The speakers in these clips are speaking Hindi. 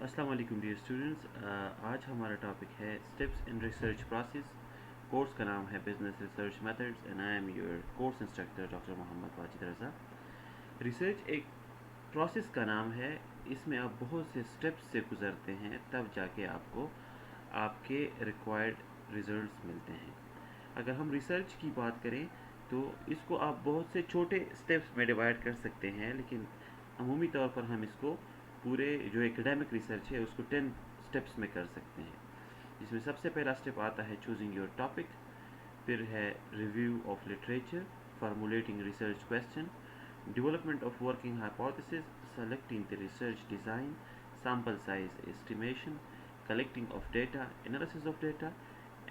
अस्सलाम वालेकुम डियर स्टूडेंट्स। आज हमारा टॉपिक है steps in research process. Course का नाम है business research methods and I am your course instructor doctor Mohammad Wajid Raza. Research एक प्रोसेस का नाम है। इसमें आप बहुत से स्टेप्स से गुजरते हैं तब जाके आपको आपके रिक्वायर्ड रिजल्ट्स मिलते हैं। अगर हम रिसर्च की बात करें तो इसको आप बहुत से छोटे स्टेप्स में डिवाइड कर सकते हैं, लेकिन अमूमी तौर पर हम इसको पूरे जो एकेडमिक रिसर्च है उसको 10 स्टेप्स में कर सकते हैं, जिसमें सबसे पहला स्टेप आता है चूजिंग योर टॉपिक, फिर है review of literature, formulating research question, development of working hypothesis, selecting the research design, sample size estimation, collecting of data, analysis of data,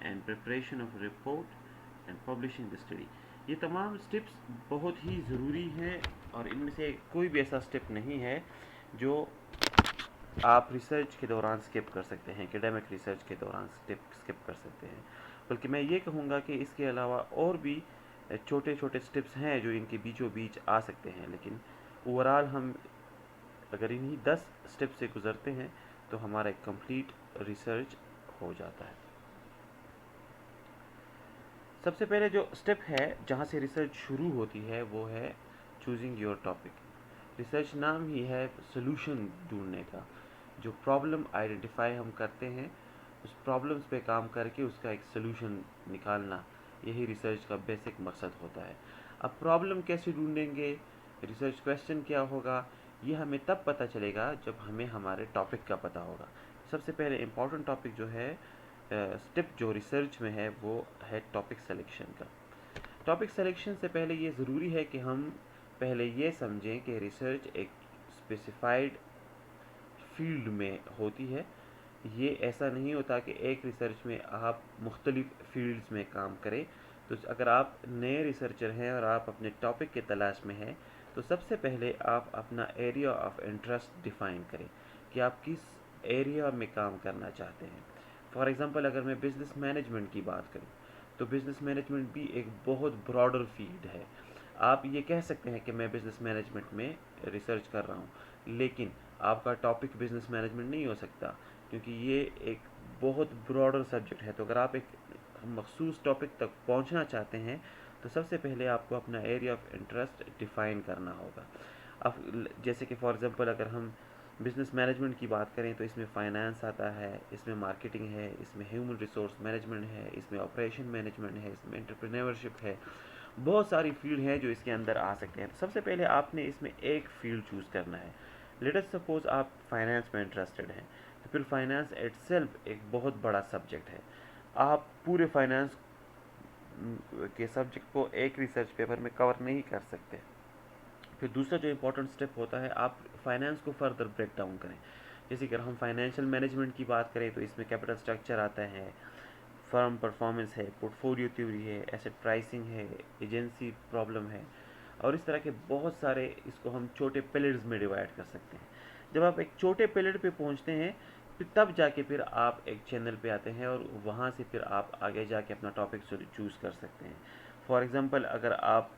and preparation of report and publishing the study। ये तमाम स्टेप्स बहुत ही ज़रूरी हैं और इनमें से कोई भी ऐसा स्टेप नहीं है जो आप रिसर्च के दौरान स्किप कर सकते हैं, एकेडमिक रिसर्च के दौरान स्किप कर सकते हैं। बल्कि मैं ये कहूँगा कि इसके अलावा और भी छोटे छोटे स्टेप्स हैं जो इनके बीचों बीच आ सकते हैं, लेकिन ओवरऑल हम अगर इन्हीं 10 स्टेप से गुजरते हैं तो हमारा एक कंप्लीट रिसर्च हो जाता है। सबसे पहले जो स्टेप है जहाँ से रिसर्च शुरू होती है वो है चूजिंग योर टॉपिक। रिसर्च नाम ही है सोल्यूशन ढूंढने का। जो प्रॉब्लम आइडेंटिफाई हम करते हैं, उस प्रॉब्लम्स पे काम करके उसका एक सोल्यूशन निकालना, यही रिसर्च का बेसिक मकसद होता है। अब प्रॉब्लम कैसे ढूंढेंगे, रिसर्च क्वेश्चन क्या होगा, ये हमें तब पता चलेगा जब हमें हमारे टॉपिक का पता होगा। सबसे पहले इम्पॉर्टेंट टॉपिक जो है, स्टेप जो रिसर्च में है वो है टॉपिक सिलेक्शन का। टॉपिक सिलेक्शन से पहले ये ज़रूरी है कि हम पहले ये समझें कि रिसर्च एक स्पेसिफाइड फील्ड में होती है। ये ऐसा नहीं होता कि एक रिसर्च में आप मुख्तलिफ फील्ड्स में काम करें। तो अगर आप नए रिसर्चर हैं और आप अपने टॉपिक के तलाश में हैं तो सबसे पहले आप अपना एरिया ऑफ इंटरेस्ट डिफ़ाइन करें कि आप किस एरिया में काम करना चाहते हैं। फॉर एग्ज़ाम्पल, अगर मैं बिज़नेस मैनेजमेंट की बात करूं तो बिज़नेस मैनेजमेंट भी एक बहुत ब्रॉडर फील्ड है। आप ये कह सकते हैं कि मैं बिज़नेस मैनेजमेंट में रिसर्च कर रहा हूं, लेकिन आपका टॉपिक बिज़नेस मैनेजमेंट नहीं हो सकता, क्योंकि ये एक बहुत ब्रॉडर सब्जेक्ट है। तो अगर आप एक मखसूस टॉपिक तक पहुंचना चाहते हैं तो सबसे पहले आपको अपना एरिया ऑफ इंटरेस्ट डिफ़ाइन करना होगा। अब जैसे कि फॉर एग्ज़ाम्पल अगर हम बिज़नेस मैनेजमेंट की बात करें तो इसमें फ़ाइनेंस आता है, इसमें मार्केटिंग है, इसमें ह्यूमन रिसोर्स मैनेजमेंट है, इसमें ऑपरेशन मैनेजमेंट है, इसमें एंटरप्रेन्योरशिप है। बहुत सारी फील्ड हैं जो इसके अंदर आ सकते हैं। तो सबसे पहले आपने इसमें एक फील्ड चूज़ करना है। लेट अस सपोज आप फाइनेंस में इंटरेस्टेड हैं, तो फिर फाइनेंस इटसेल्फ एक बहुत बड़ा सब्जेक्ट है। आप पूरे फाइनेंस के सब्जेक्ट को एक रिसर्च पेपर में कवर नहीं कर सकते। फिर दूसरा जो इम्पोर्टेंट स्टेप होता है, आप फाइनेंस को फर्दर ब्रेक डाउन करें। जैसे कि अगर हम फाइनेंशियल मैनेजमेंट की बात करें तो इसमें कैपिटल स्ट्रक्चर आता है, फर्म परफॉर्मेंस है, पोर्टफोलियो थ्योरी है, एसेट प्राइसिंग है, एजेंसी प्रॉब्लम है, और इस तरह के बहुत सारे, इसको हम छोटे पिलर्स में डिवाइड कर सकते हैं। जब आप एक छोटे पिलर पे पहुंचते हैं फिर तब जाके फिर आप एक चैनल पे आते हैं और वहाँ से फिर आप आगे जाके अपना टॉपिक चूज़ कर सकते हैं। फॉर एग्ज़ाम्पल, अगर आप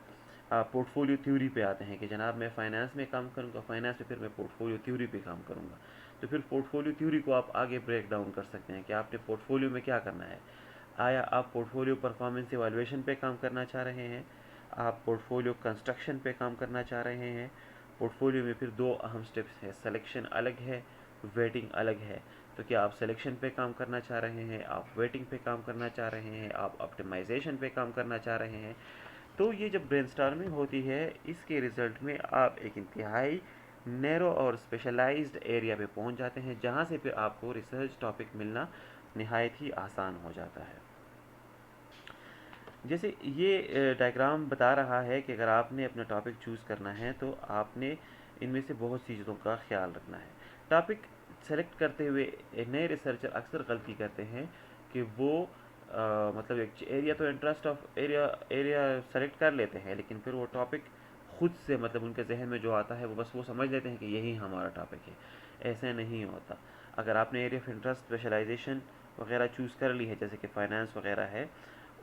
पोर्टफोलियो थ्योरी पे आते हैं कि जनाब मैं फ़ाइनेंस में काम करूँगा, फ़ाइनेंस में फिर मैं पोर्टफोलियो थ्योरी पे काम करूँगा, तो फिर पोर्टफोलियो थ्योरी को आप आगे ब्रेक डाउन कर सकते हैं कि आपने पोर्टफोलियो में क्या करना है। आया आप पोर्टफोलियो परफॉर्मेंस इवैल्यूएशन पे काम करना चाह रहे हैं, आप पोर्टफोलियो कंस्ट्रक्शन पे काम करना चाह रहे हैं। पोर्टफोलियो में फिर दो अहम स्टेप्स हैं, सिलेक्शन अलग है, वेटिंग अलग है। तो क्या आप सिलेक्शन पे काम करना चाह रहे हैं, आप वेटिंग पे काम करना चाह रहे हैं, आप ऑप्टिमाइजेशन पे काम करना चाह रहे हैं। तो ये जब ब्रेनस्टॉर्मिंग होती है, इसके रिज़ल्ट में आप एक इंतहाई नैरो और स्पेशलाइज्ड एरिया पे पहुंच जाते हैं, जहां से फिर आपको रिसर्च टॉपिक मिलना नहायत ही आसान हो जाता है। जैसे ये डायग्राम बता रहा है कि अगर आपने अपना टॉपिक चूज़ करना है तो आपने इनमें से बहुत सी चीज़ों का ख्याल रखना है। टॉपिक सेलेक्ट करते हुए नए रिसर्चर अक्सर गलती करते हैं कि वो मतलब एक एरिया तो interest of area area select कर लेते हैं, लेकिन फिर वो टॉपिक खुद से, मतलब उनके जहन में जो आता है वो बस वो समझ लेते हैं कि यही हमारा टॉपिक है। ऐसे नहीं होता। अगर आपने एरिया ऑफ इंटरेस्ट स्पेशलाइजेशन वगैरह चूज़ कर ली है, जैसे कि फ़ाइनेंस वगैरह है,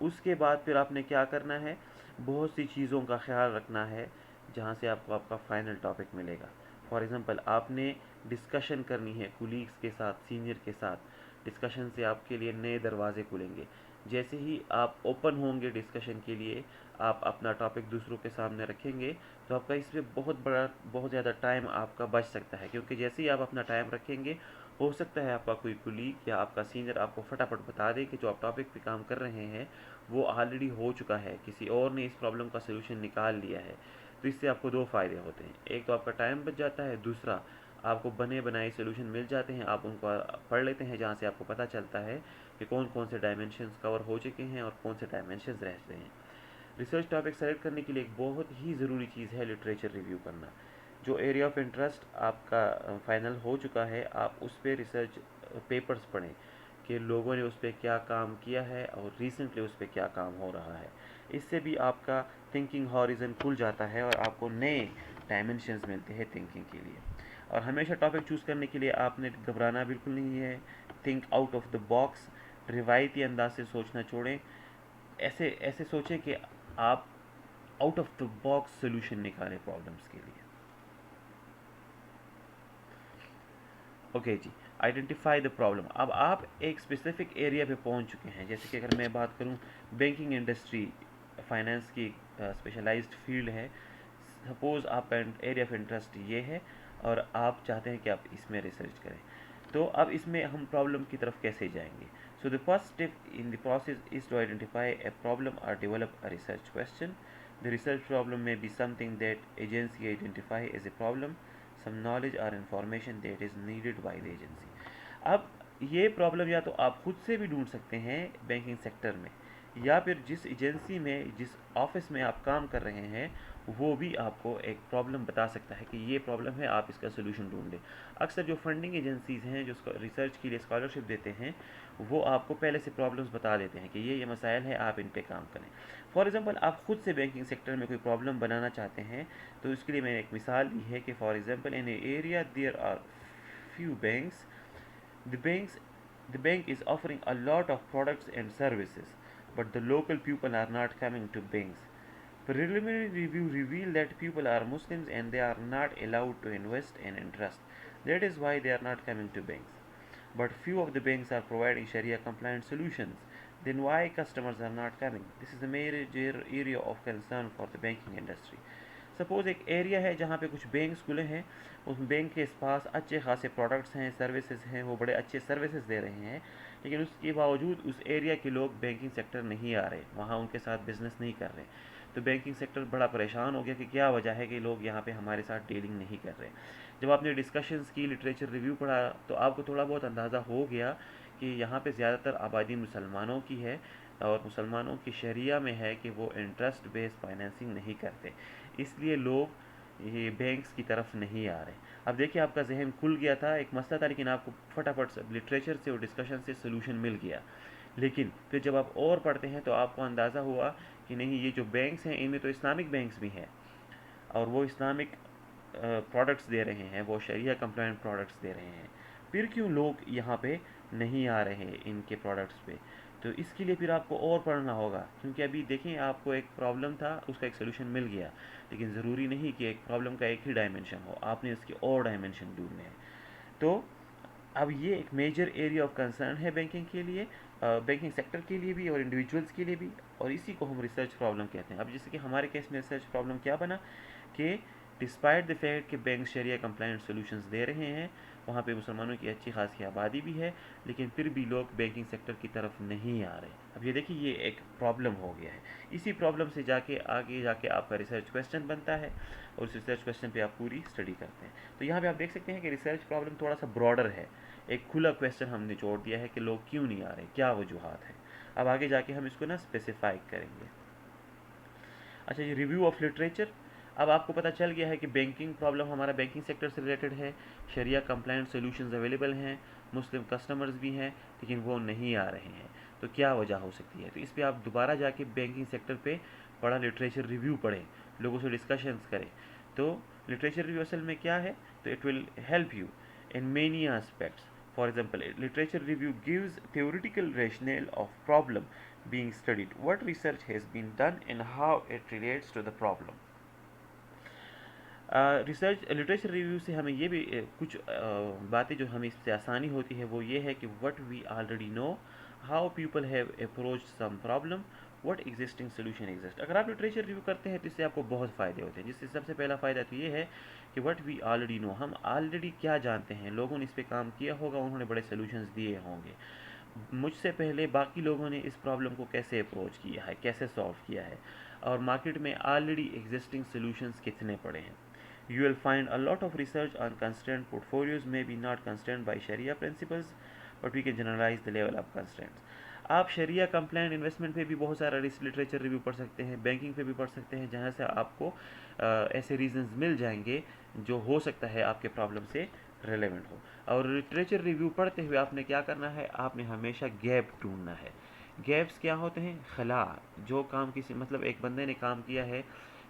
उसके बाद फिर आपने क्या करना है, बहुत सी चीज़ों का ख्याल रखना है जहाँ से आपको आपका फाइनल टॉपिक मिलेगा। फॉर एग्ज़ाम्पल आपने डिस्कशन करनी है कुलीग्स के साथ, सीनियर के साथ, डिस्कशन से आपके लिए नए दरवाजे खुलेंगे। जैसे ही आप ओपन होंगे डिस्कशन के लिए, आप अपना टॉपिक दूसरों के सामने रखेंगे, तो आपका इसमें बहुत ज़्यादा टाइम आपका बच सकता है, क्योंकि जैसे ही आप अपना टाइम रखेंगे, हो सकता है आपका कोई कुलीग या आपका सीनियर आपको फटाफट बता दे कि जो आप टॉपिक पे काम कर रहे हैं वो ऑलरेडी हो चुका है, किसी और ने इस प्रॉब्लम का सलूशन निकाल लिया है। तो इससे आपको दो फ़ायदे होते हैं, एक तो आपका टाइम बच जाता है, दूसरा आपको बने बनाए सलूशन मिल जाते हैं, आप उनको पढ़ लेते हैं, जहाँ से आपको पता चलता है कि कौन कौन से डायमेंशंस कवर हो चुके हैं और कौन से डायमेंशंस रहते हैं। रिसर्च टॉपिक सेलेक्ट करने के लिए एक बहुत ही ज़रूरी चीज़ है लिटरेचर रिव्यू करना। जो एरिया ऑफ इंटरेस्ट आपका फाइनल हो चुका है, आप उस पर रिसर्च पेपर्स पढ़ें कि लोगों ने उस पर क्या काम किया है और रिसेंटली उस पर क्या काम हो रहा है। इससे भी आपका थिंकिंग हॉरिजन खुल जाता है और आपको नए डायमेंशंस मिलते हैं थिंकिंग के लिए। और हमेशा टॉपिक चूज़ करने के लिए आपने घबराना बिल्कुल नहीं है। Think out of the box, रिवायती अंदाज से सोचना छोड़ें। ऐसे ऐसे सोचें कि आप out of the box solution निकालें प्रॉब्लम्स के लिए। ओके जी, आइडेंटिफाई द प्रॉब्लम। अब आप एक स्पेसिफिक एरिया पे पहुंच चुके हैं, जैसे कि अगर मैं बात करूं बैंकिंग इंडस्ट्री, फाइनेंस की स्पेशलाइज्ड फील्ड है। सपोज़ आपका एरिया ऑफ इंटरेस्ट ये है और आप चाहते हैं कि आप इसमें रिसर्च करें, तो अब इसमें हम प्रॉब्लम की तरफ कैसे जाएंगे? So the first step in the process is to identify a problem और develop a research question. The research problem may be something that agency identify as a problem, some knowledge or information that is needed by the agency। अब ये प्रॉब्लम या तो आप खुद से भी ढूंढ सकते हैं बैंकिंग सेक्टर में, या फिर जिस एजेंसी में, जिस ऑफिस में आप काम कर रहे हैं, वो भी आपको एक प्रॉब्लम बता सकता है कि ये प्रॉब्लम है, आप इसका सोल्यूशन ढूंढें। अक्सर जो फंडिंग एजेंसीज हैं जो रिसर्च के लिए स्कॉलरशिप देते हैं, वो आपको पहले से प्रॉब्लम्स बता देते हैं कि ये मसाइल है, आप इन पे काम करें। फॉर एग्जांपल आप खुद से बैंकिंग सेक्टर में कोई प्रॉब्लम बनाना चाहते हैं, तो इसके लिए मैंने एक मिसाल ली है कि for example in area there are few banks, the banks the bank is offering a lot of products and services, but the local people are not coming to banks. Preliminary review revealed that people are Muslims and they are not allowed to invest and interest. That is why they are not coming to banks. But few of the banks are providing Sharia compliant solutions. Then why customers are not coming? This is a major area of concern for the banking industry. Suppose एक एरिया है जहाँ पे कुछ बैंक्स खुले हैं, उस बैंक के पास अच्छे खासे प्रोडक्ट्स हैं, सर्विसेज हैं, वो बड़े अच्छे सर्विसेज दे रहे हैं, लेकिन उसके बावजूद उस एरिया के लोग बैंकिंग सेक्टर नहीं आ रहे, वहाँ उनके साथ बिजनेस नहीं कर रहे। तो बैंकिंग सेक्टर बड़ा परेशान हो गया कि क्या वजह है कि लोग यहाँ पे हमारे साथ डीलिंग नहीं कर रहे। जब आपने डिस्कशंस की, लिटरेचर रिव्यू पढ़ा, तो आपको थोड़ा बहुत अंदाज़ा हो गया कि यहाँ पे ज़्यादातर आबादी मुसलमानों की है और मुसलमानों की शरिया में है कि वो इंटरेस्ट बेस्ड फाइनेंसिंग नहीं करते, इसलिए लोग ये बैंक्स की तरफ नहीं आ रहे। अब देखिए आपका जहन खुल गया था, एक मसला था, लेकिन आपको फटाफट से लिटरेचर से और डिस्कशन से सोल्यूशन मिल गया। लेकिन फिर जब आप और पढ़ते हैं तो आपको अंदाज़ा हुआ कि नहीं, ये जो बैंक्स हैं इनमें तो इस्लामिक बैंक्स भी हैं और वो इस्लामिक प्रोडक्ट्स दे रहे हैं, वो शरिया कंप्लाइंट प्रोडक्ट्स दे रहे हैं, फिर क्यों लोग यहाँ पे नहीं आ रहे हैं इनके प्रोडक्ट्स पे? तो इसके लिए फिर आपको और पढ़ना होगा, क्योंकि अभी देखें आपको एक प्रॉब्लम था, उसका एक सोल्यूशन मिल गया, लेकिन ज़रूरी नहीं कि एक प्रॉब्लम का एक ही डायमेंशन हो, आपने इसके और डायमेंशन ढूंढने हैं। तो अब ये एक मेजर एरिया ऑफ कंसर्न है बैंकिंग के लिए, बैंकिंग सेक्टर के लिए भी और इंडिविजुअल्स के लिए भी, और इसी को हम रिसर्च प्रॉब्लम कहते हैं। अब जैसे कि हमारे केस में रिसर्च प्रॉब्लम क्या बना कि डिस्पाइट द फैक्ट कि बैंक शरिया कंप्लाइंट सॉल्यूशंस दे रहे हैं, वहाँ पे मुसलमानों की अच्छी खासी आबादी भी है, लेकिन फिर भी लोग बैंकिंग सेक्टर की तरफ नहीं आ रहे। अब ये देखिए, ये एक प्रॉब्लम हो गया है। इसी प्रॉब्लम से जाके आगे जाके आपका रिसर्च क्वेश्चन बनता है और उस रिसर्च क्वेश्चन पे आप पूरी स्टडी करते हैं। तो यहाँ पे आप देख सकते हैं कि रिसर्च प्रॉब्लम थोड़ा सा ब्रॉडर है, एक खुला क्वेश्चन हमने छोड़ दिया है कि लोग क्यों नहीं आ रहे, क्या वजूहत है। अब आगे जाके हम इसको ना स्पेसिफाई करेंगे। अच्छा, ये रिव्यू ऑफ लिटरेचर। अब आपको पता चल गया है कि बैंकिंग प्रॉब्लम हमारा बैंकिंग सेक्टर से रिलेटेड है, शरिया कंप्लाइंट सॉल्यूशंस अवेलेबल हैं, मुस्लिम कस्टमर्स भी हैं, लेकिन वो नहीं आ रहे हैं। तो क्या वजह हो सकती है? तो इस पर आप दोबारा जाके बैंकिंग सेक्टर पे बड़ा लिटरेचर रिव्यू पढ़ें, लोगों से डिस्कशंस करें। तो लिटरेचर रिव्यू असल में क्या है? तो it will help you in many aspects. For example, literature review gives theoretical rationale of problem being studied, what research has been done and how it relates to the problem. Research literature review से हमें ये भी कुछ बातें जो हमें इससे आसानी होती है वो ये है कि what we already know, how people have approach some problem, what existing solution exist. अगर आप लिटरेचर रिव्यू करते हैं तो इससे आपको बहुत फ़ायदे होते हैं, जिससे सबसे पहला फ़ायदा तो ये है कि व्हाट वी ऑलरेडी नो, हम ऑलरेडी क्या जानते हैं, लोगों ने इस पर काम किया होगा, उन्होंने बड़े सोल्यूशंस दिए होंगे मुझसे पहले, बाकी लोगों ने इस प्रॉब्लम को कैसे अप्रोच किया है, कैसे सॉल्व किया है, और मार्केट में ऑलरेडी एग्जिस्टिंग सोल्यूशंस कितने पड़े हैं। You will find a lot of research on constraint portfolios may be not constrained by Sharia principles, but we can generalize the level of constraints. आप शरिया कंप्लाइंट इन्वेस्टमेंट पे भी बहुत सारा लिटरेचर रिव्यू पढ़ सकते हैं, बैंकिंग पे भी पढ़ सकते हैं, जहाँ से आपको ऐसे रीजंस मिल जाएंगे जो हो सकता है आपके प्रॉब्लम से रेलेवेंट हो। और लिटरेचर रिव्यू पढ़ते हुए आपने क्या करना है, आपने हमेशा गैप ढूंढना है। गैप्स क्या होते हैं, खला, जो काम किसी मतलब एक बंदे ने काम किया है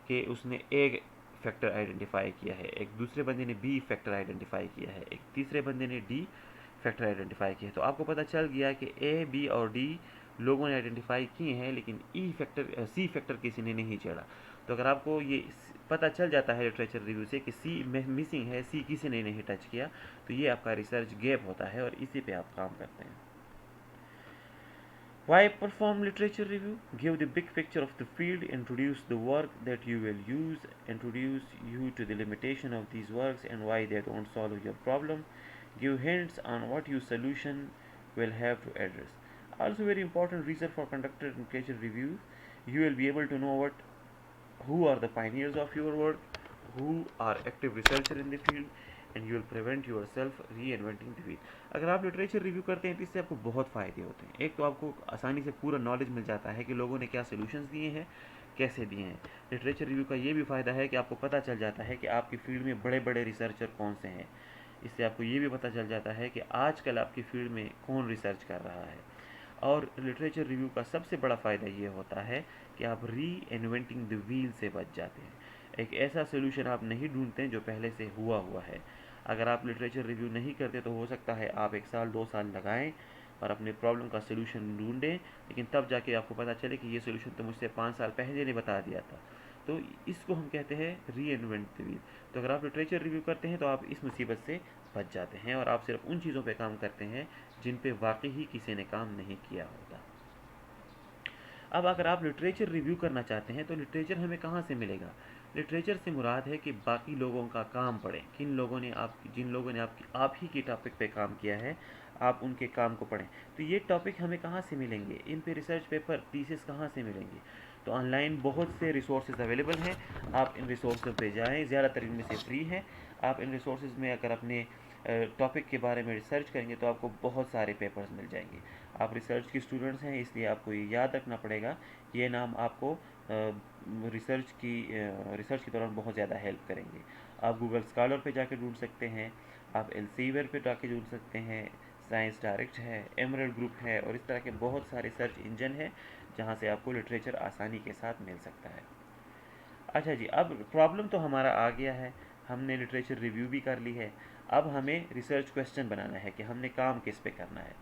कि उसने एक फैक्टर आइडेंटिफाई किया है, एक दूसरे बंदे ने बी फैक्टर आइडेंटिफाई किया है, एक तीसरे बंदे ने डी फैक्टर आइडेंटिफाई किया है, तो आपको पता चल गया कि ए बी और डी लोगों ने आइडेंटिफाई किए हैं, लेकिन ई फैक्टर सी फैक्टर किसी ने नहीं छेड़ा। तो अगर आपको ये पता चल जाता है लिटरेचर रिव्यू से कि सी मिसिंग है, सी किसी ने नहीं टच किया, तो ये आपका रिसर्च गैप होता है और इसी पे आप काम करते हैं। Why perform literature review? Give the big picture of the field, introduce the work that you will use, introduce you to the limitation of these works and why they don't solve your problem, give hints on what your solution will have to address. Also very important reason for conducting literature reviews, you will be able to know who are the pioneers of your work, who are active researcher in the field, and you will prevent your self री इन्वेंटिंग द व्हील। अगर आप लिटरेचर रिव्यू करते हैं तो इससे आपको बहुत फ़ायदे होते हैं। एक तो आपको आसानी से पूरा नॉलेज मिल जाता है कि लोगों ने क्या सोल्यूशंस दिए हैं, कैसे दिए हैं। लिटरेचर रिव्यू का ये भी फ़ायदा है कि आपको पता चल जाता है कि आपकी फील्ड में बड़े बड़े रिसर्चर कौन से हैं। इससे आपको ये भी पता चल जाता है कि आजकल आपकी फील्ड में कौन रिसर्च कर रहा है। और लिटरेचर रिव्यू का सबसे बड़ा फ़ायदा ये होता है कि आप री इन्वेंटिंग द व्हील से बच जाते हैं। एक ऐसा सोल्यूशन आप नहीं ढूंढते जो पहले से हुआ है। अगर आप लिटरेचर रिव्यू नहीं करते तो हो सकता है आप 1 साल 2 साल लगाएं और अपने प्रॉब्लम का सोल्यूशन ढूंढें, लेकिन तब जाके आपको पता चले कि ये सोल्यूशन तो मुझसे 5 साल पहले ने बता दिया था। तो इसको हम कहते हैं री इन्वेंट द व्हील। तो अगर आप लिटरेचर रिव्यू करते हैं तो आप इस मुसीबत से बच जाते हैं और आप सिर्फ उन चीज़ों पे काम करते हैं जिन पे वाकई ही किसी ने काम नहीं किया होता। अब अगर आप लिटरेचर रिव्यू करना चाहते हैं तो लिटरेचर हमें कहाँ से मिलेगा। लिटरेचर से मुराद है कि बाकी लोगों का काम पढ़ें, जिन लोगों ने आप ही के टॉपिक पे काम किया है, आप उनके काम को पढ़ें। तो ये टॉपिक हमें कहाँ से मिलेंगे, इन पे रिसर्च पेपर थीसिस कहाँ से मिलेंगे। तो ऑनलाइन बहुत से रिसोर्सेज अवेलेबल हैं, आप इन रिसोर्स पे जाएं, ज़्यादातर इनमें से फ्री हैं। आप इन रिसोर्सेज में अगर अपने टॉपिक के बारे में रिसर्च करेंगे तो आपको बहुत सारे पेपर्स मिल जाएंगे। आप रिसर्च के स्टूडेंट्स हैं, इसलिए आपको ये याद रखना पड़ेगा, ये नाम आपको रिसर्च के दौरान बहुत ज़्यादा हेल्प करेंगे। आप गूगल स्कॉलर पे जाके ढूंढ सकते हैं, आप एल्सेवियर पे जाके ढूंढ सकते हैं, साइंस डायरेक्ट है, एमरल्ड ग्रुप है, और इस तरह के बहुत सारे सर्च इंजन हैं जहाँ से आपको लिटरेचर आसानी के साथ मिल सकता है। अच्छा जी, अब प्रॉब्लम तो हमारा आ गया है, हमने लिटरेचर रिव्यू भी कर ली है, अब हमें रिसर्च क्वेश्चन बनाना है कि हमने काम किस पे करना है।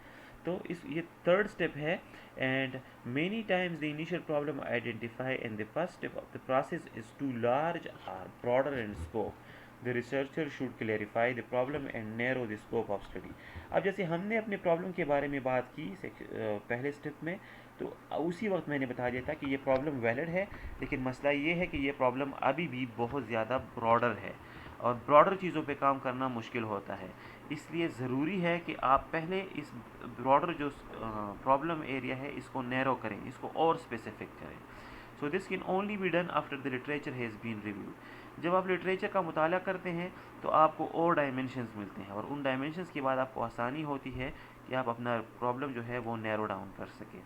तो ये थर्ड स्टेप है। And many times the initial problem identify and the first step of the process is too large or broader in scope, the researcher should clarify the problem and narrow the scope of study. अब जैसे हमने अपने प्रॉब्लम के बारे में बात की पहले स्टेप में, तो उसी वक्त मैंने बता दिया था कि ये प्रॉब्लम वैलिड है, लेकिन मसला ये है कि ये प्रॉब्लम अभी भी बहुत ज़्यादा ब्रॉडर है और ब्रॉडर चीज़ों पे काम करना मुश्किल होता है। इसलिए ज़रूरी है कि आप पहले इस ब्रॉडर जो प्रॉब्लम एरिया है इसको नैरो करें, इसको और स्पेसिफिक करें। So this can only be done after the literature has been reviewed. जब आप लिटरेचर का मुताला करते हैं तो आपको और डायमेंशंस मिलते हैं और उन डायमेंशंस के बाद आपको आसानी होती है कि आप अपना प्रॉब्लम जो है वो नैरो डाउन कर सकें।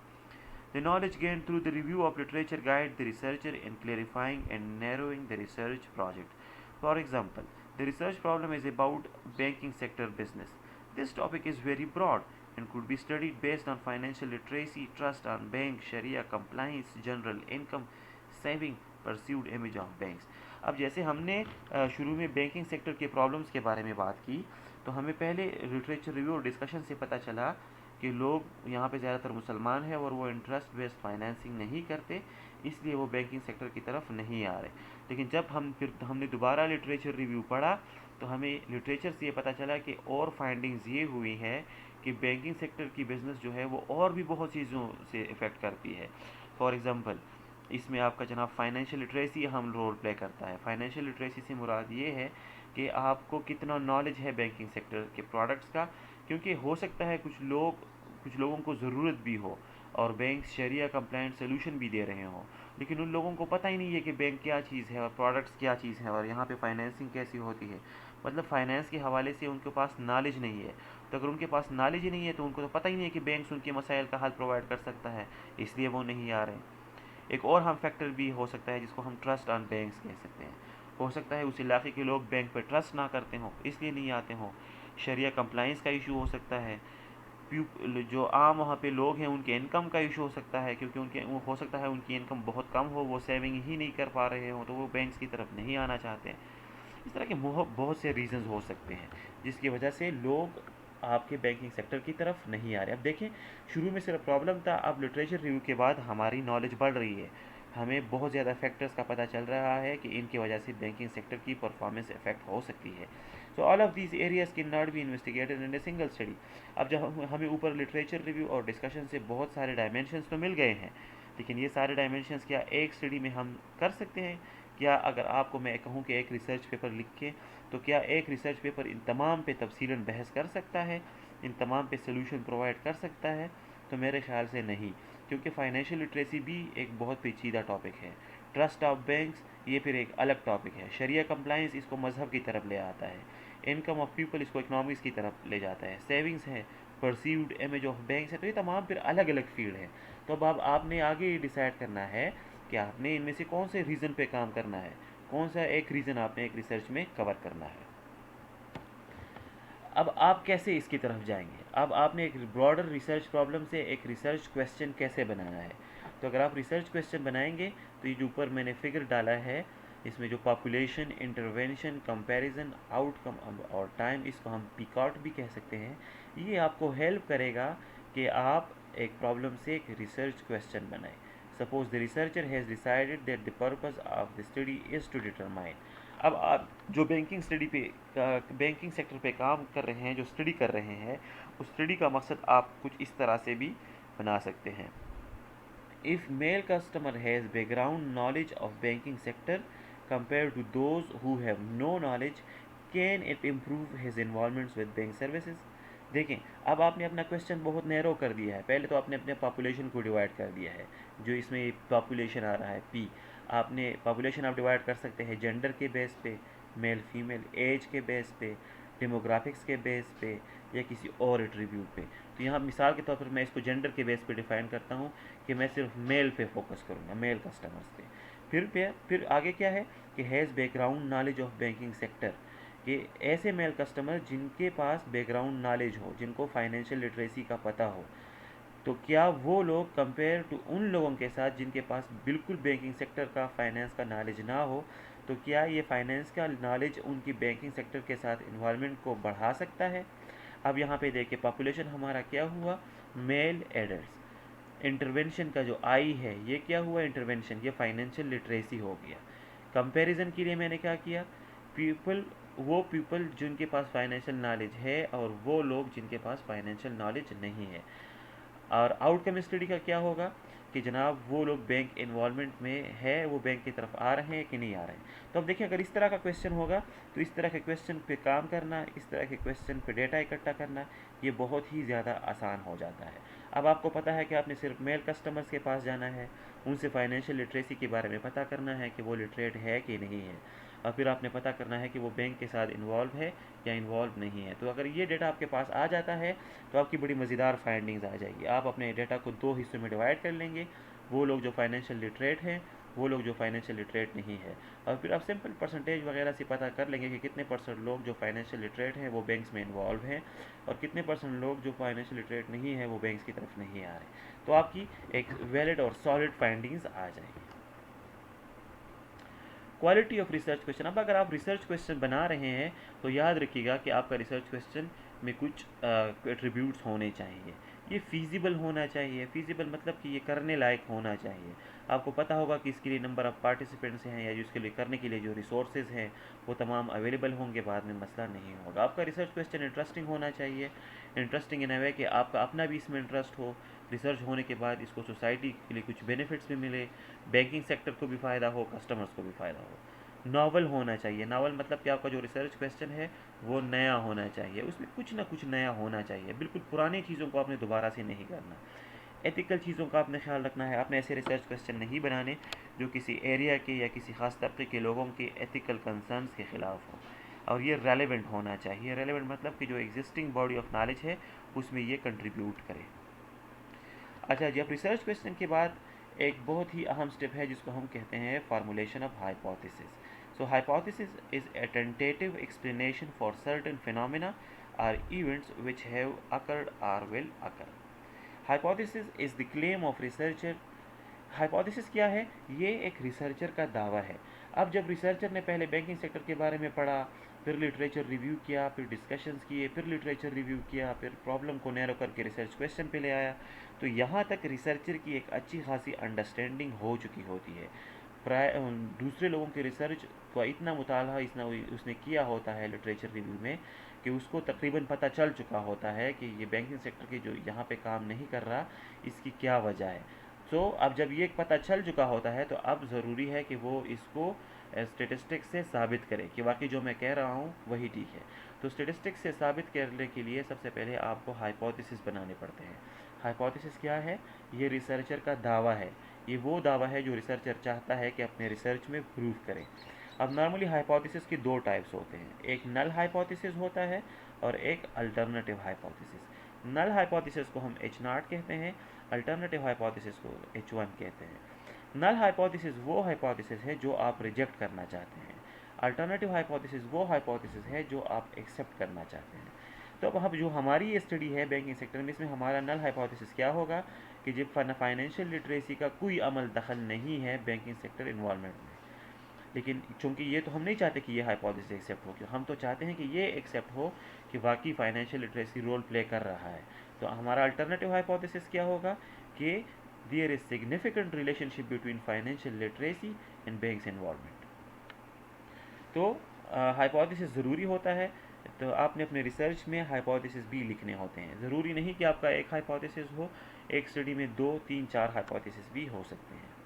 The knowledge gained through the review of literature guide the researcher in clarifying and narrowing the research project. For example, the research problem is about banking sector business. This topic is very broad and could be studied based on financial literacy, trust on bank, Sharia compliance, general income, saving, perceived image of banks. अब जैसे हमने शुरू में बैंकिंग सेक्टर के प्रॉब्लम्स के बारे में बात की, तो हमें पहले लिटरेचर रिव्यू और डिस्कशन से पता चला कि लोग यहाँ पे ज़्यादातर मुसलमान हैं और वो इंटरेस्ट बेस्ड फाइनेंसिंग नहीं करते, इसलिए वो बैंकिंग सेक्टर की तरफ नहीं आ रहे। लेकिन जब हमने दोबारा लिटरेचर रिव्यू पढ़ा तो हमें लिटरेचर से ये पता चला कि और फाइंडिंग्स ये हुई हैं कि बैंकिंग सेक्टर की बिज़नेस जो है वो और भी बहुत चीज़ों से इफ़ेक्ट करती है। फॉर एग्ज़ाम्पल, इसमें आपका जनाब फाइनेंशियल लिटरेसी अहम रोल प्ले करता है। फाइनेंशियल लिटरेसी से मुराद ये है कि आपको कितना नॉलेज है बैंकिंग सेक्टर के प्रोडक्ट्स का, क्योंकि हो सकता है कुछ लोगों को ज़रूरत भी हो और बैंक शरिया कंप्लाइंट सोल्यूशन भी दे रहे हों, लेकिन उन लोगों को पता ही नहीं है कि बैंक क्या चीज़ है और प्रोडक्ट्स क्या चीज़ है और यहाँ पे फाइनेंसिंग कैसी होती है। मतलब फाइनेंस के हवाले से उनके पास नॉलेज नहीं है। तो अगर उनके पास नॉलेज ही नहीं है तो उनको तो पता ही नहीं है कि बैंक उनके मसाइल का हल प्रोवाइड कर सकता है, इसलिए वो नहीं आ रहे हैं। एक और हम फैक्टर भी हो सकता है जिसको हम ट्रस्ट ऑन बैंक्स कह सकते हैं। हो सकता है उस इलाके के लोग बैंक पर ट्रस्ट ना करते हों, इसलिए नहीं आते हों। शरिया कंप्लाइंस का इशू हो सकता है। जो आम वहाँ पे लोग हैं उनके इनकम का इशू हो सकता है, क्योंकि उनके वो हो सकता है उनकी इनकम बहुत कम हो, वो सेविंग ही नहीं कर पा रहे हों, तो वो बैंक्स की तरफ नहीं आना चाहते हैं। इस तरह के बहुत से रीज़न्स हो सकते हैं जिसकी वजह से लोग आपके बैंकिंग सेक्टर की तरफ नहीं आ रहे। अब देखें, शुरू में सिर्फ प्रॉब्लम था, अब लिटरेचर रिव्यू के बाद हमारी नॉलेज बढ़ रही है। हमें बहुत ज़्यादा फैक्टर्स का पता चल रहा है कि इनकी वजह से बैंकिंग सेक्टर की परफॉर्मेंस इफेक्ट हो सकती है। So all of these areas can not be investigated in a single study. अब जब हमें ऊपर लिटरेचर रिव्यू और डिस्कशन से बहुत सारे डायमेंशंस तो मिल गए हैं, लेकिन ये सारे डायमेंशंस क्या एक स्टडी में हम कर सकते हैं? क्या अगर आपको मैं कहूँ कि एक रिसर्च पेपर लिख के, तो क्या एक रिसर्च पेपर इन तमाम पे तफसीलन बहस कर सकता है, इन तमाम पे सोल्यूशन प्रोवाइड कर सकता है? तो मेरे ख्याल से नहीं, क्योंकि फाइनेंशियल लिटरेसी भी एक बहुत पेचीदा टॉपिक है। ट्रस्ट ऑफ बैंक्स ये फिर एक अलग टॉपिक है। शरिया कंप्लाइंस इसको मजहब की तरफ ले आता है। इनकम ऑफ पीपल इसको इकनॉमिक्स की तरफ ले जाता है। सेविंग्स है, परसीव्ड इमेज ऑफ बैंक्स है, तो ये तमाम फिर अलग अलग फील्ड है। तो अब आपने आगे डिसाइड करना है कि आपने इनमें से कौन से रीज़न पे काम करना है, कौन सा एक रीज़न आपने एक रिसर्च में कवर करना है। अब आप कैसे इसकी तरफ जाएंगे? अब आपने एक ब्रॉडर रिसर्च प्रॉब्लम से एक रिसर्च क्वेश्चन कैसे बनाना है? तो अगर आप रिसर्च क्वेश्चन बनाएंगे तो ये जो ऊपर मैंने फिगर डाला है, इसमें जो पॉपुलेशन, इंटरवेंशन, कंपैरिजन, आउटकम और टाइम, इसको हम पिकआउट भी कह सकते हैं, ये आपको हेल्प करेगा कि आप एक प्रॉब्लम से एक रिसर्च क्वेश्चन बनाएं। Suppose the researcher has decided that the purpose of the study is to determine. अब आप जो बैंकिंग सेक्टर पे काम कर रहे हैं, जो स्टडी कर रहे हैं, उस स्टडी का मकसद आप कुछ इस तरह से भी बना सकते हैं। If male customer has background knowledge of banking sector compare to those who have no knowledge, can it improve his involvements with bank services? देखें, अब आपने अपना क्वेश्चन बहुत नैरो कर दिया है। पहले तो आपने अपने पॉपुलेशन को डिवाइड कर दिया है, जो इसमें पॉपुलेशन आ रहा है पी। आपने पॉपुलेशन आप डिवाइड कर सकते हैं जेंडर के बेस पे, मेल फीमेल, एज के बेस पे, डेमोग्राफिक्स के बेस पे, या किसी और एट्रीब्यूट पे। तो यहाँ मिसाल के तौर पर मैं इसको जेंडर के बेस पे डिफाइन करता हूँ कि मैं सिर्फ मेल पे फोकस करूँगा, मेल कस्टमर्स पे। फिर आगे क्या है कि has background knowledge of banking sector, कि ऐसे मेल कस्टमर जिनके पास बैकग्राउंड नॉलेज हो, जिनको फाइनेंशियल लिटरेसी का पता हो, तो क्या वो लोग कंपेयर टू उन लोगों के साथ जिनके पास बिल्कुल बैंकिंग सेक्टर का, फाइनेंस का नॉलेज ना हो, तो क्या ये फाइनेंस का नॉलेज उनकी बैंकिंग सेक्टर के साथ इन्वॉल्वमेंट को बढ़ा सकता है? अब यहाँ पे देखिए, पॉपुलेशन हमारा क्या हुआ? Mail adult. इंटरवेंशन का जो आई है ये क्या हुआ? इंटरवेंशन, ये फाइनेंशियल लिटरेसी हो गया। कंपैरिजन के लिए मैंने क्या किया? पीपल जिनके पास फाइनेंशियल नॉलेज है और वो लोग जिनके पास फाइनेंशियल नॉलेज नहीं है। और आउटकम स्टडी का क्या होगा कि जनाब वो लोग बैंक इन्वॉल्वमेंट में है, वो बैंक की तरफ आ रहे हैं कि नहीं आ रहे हैं। तो अब देखिए, अगर इस तरह का क्वेश्चन होगा तो इस तरह के क्वेश्चन पे काम करना, इस तरह के क्वेश्चन पे डेटा इकट्ठा करना, ये बहुत ही ज़्यादा आसान हो जाता है। अब आपको पता है कि आपने सिर्फ मेल कस्टमर्स के पास जाना है, उनसे फाइनेंशियल लिटरेसी के बारे में पता करना है कि वो लिटरेट है कि नहीं है, और फिर आपने पता करना है कि वो बैंक के साथ इन्वॉल्व है या इन्वॉल्व नहीं है। तो अगर ये डेटा आपके पास आ जाता है तो आपकी बड़ी मज़ेदार फाइंडिंग्स आ जाएगी। आप अपने डेटा को दो हिस्सों में डिवाइड कर लेंगे, वो लोग जो फाइनेंशियल लिटरेट हैं, वो लोग जो फाइनेंशियल लिटरेट नहीं है, और फिर आप सिंपल परसेंटेज वगैरह से पता कर लेंगे कि कितने परसेंट लोग जो फाइनेंशियल लिटरेट हैं वो बैंक्स में इन्वॉल्व हैं, और कितने परसेंट लोग जो फाइनेंशियल लिटरेट नहीं है वो बैंक्स की तरफ नहीं आ रहे। तो आपकी एक वैलिड और सॉलिड फाइंडिंग्स आ जाएगी। Quality of research question. अब अगर आप रिसर्च क्वेश्चन बना रहे हैं तो याद रखिएगा कि आपका रिसर्च क्वेश्चन में कुछ एट्रीब्यूट्स होने चाहिए। ये फीजिबल होना चाहिए। फीजिबल मतलब कि ये करने लायक होना चाहिए। आपको पता होगा कि इसके लिए नंबर ऑफ़ पार्टिसिपेंट्स हैं या इसके लिए करने के लिए जो रिसोर्सेज हैं वो तमाम अवेलेबल होंगे, बाद में मसला नहीं होगा। आपका रिसर्च क्वेश्चन इंटरेस्टिंग होना चाहिए, इंटरेस्टिंग इन अ वे कि आपका अपना भी इसमें इंटरेस्ट हो, रिसर्च होने के बाद इसको सोसाइटी के लिए कुछ बेनिफिट्स भी मिले, बैंकिंग सेक्टर को भी फ़ायदा हो, कस्टमर्स को भी फ़ायदा हो। नावल होना चाहिए। नावल मतलब कि आपका जो रिसर्च क्वेश्चन है वो नया होना चाहिए, उसमें कुछ ना कुछ नया होना चाहिए। बिल्कुल पुरानी चीज़ों को आपने दोबारा से नहीं करना। एथिकल चीज़ों का आपने ख्याल रखना है। आपने ऐसे रिसर्च क्वेश्चन नहीं बनाने जो किसी एरिया के या किसी ख़ास तबके के लोगों के एथिकल कंसर्न्स के ख़िलाफ़ हो, और ये रेलेवेंट होना चाहिए। रेलेवेंट मतलब कि जो एग्जिस्टिंग बॉडी ऑफ नॉलेज है उसमें ये कंट्रीब्यूट करे। अच्छा जी, अब रिसर्च क्वेश्चन के बाद एक बहुत ही अहम स्टेप है जिसको हम कहते हैं formulation of hypothesis. So hypothesis is a tentative explanation for certain phenomena or events which have occurred or will occur. Hypothesis is the claim of researcher. Hypothesis क्या है? ये एक रिसर्चर का दावा है। अब जब रिसर्चर ने पहले बैंकिंग सेक्टर के बारे में पढ़ा, फिर लिटरेचर रिव्यू किया, फिर डिस्कशंस किए, फिर लिटरेचर रिव्यू किया, फिर प्रॉब्लम को नैरो करके रिसर्च क्वेश्चन पे ले आया, तो यहाँ तक रिसर्चर की एक अच्छी खासी अंडरस्टैंडिंग हो चुकी होती है। प्राय दूसरे लोगों के रिसर्च का इतना मुताला इतना उसने किया होता है लिटरेचर रिव्यू में कि उसको तकरीबन पता चल चुका होता है कि ये बैंकिंग सेक्टर के जो यहाँ पे काम नहीं कर रहा, इसकी क्या वजह है। तो अब जब ये पता चल चुका होता है तो अब ज़रूरी है कि वो इसको स्टेटिस्टिक्स से साबित करे कि वाकई जो मैं कह रहा हूँ वही ठीक है। तो स्टेटिस्टिक्स से साबित करने के लिए सबसे पहले आपको हाइपोथेसिस बनाने पड़ते हैं। हाइपोथेसिस क्या है? ये रिसर्चर का दावा है। ये वो दावा है जो रिसर्चर चाहता है कि अपने रिसर्च में प्रूव करें। अब नॉर्मली हाइपोथेसिस के दो टाइप्स होते हैं, एक नल हाइपोथेसिस होता है और एक अल्टरनेटिव हाइपोथेसिस। नल हाइपोथेसिस को हम H0 कहते हैं, अल्टरनेटिव हाइपोथेसिस को H1 कहते हैं। नल हाइपोथेसिस वो हाइपोथेसिस है जो आप रिजेक्ट करना चाहते हैं, अल्टरनेटिव हाइपोथेसिस वो हाइपोथेसिस है जो आप एक्सेप्ट करना चाहते हैं। तो अब जो हमारी ये स्टडी है बैंकिंग सेक्टर में, इसमें हमारा नल हाइपोथेसिस क्या होगा कि जब फाइनेंशियल लिटरेसी का कोई अमल दखल नहीं है बैंकिंग सेक्टर इन्वॉल्वमेंट में। लेकिन चूंकि ये तो हम नहीं चाहते कि ये हाइपोथेसिस एक्सेप्ट हो, क्यों हम तो चाहते हैं कि ये एक्सेप्ट हो कि वाकई फाइनेंशियल लिटरेसी रोल प्ले कर रहा है। तो हमारा अल्टरनेटिव हाइपोथेसिस क्या होगा कि there is significant relationship between financial literacy and banks involvement. तो हाइपोथेसिस ज़रूरी होता है। तो आपने अपने रिसर्च में हाइपोथेसिस भी लिखने होते हैं। ज़रूरी नहीं कि आपका एक हाइपोथेसिस हो, एक स्टडी में 2, 3, 4 हाइपोथेसिस भी हो सकते हैं।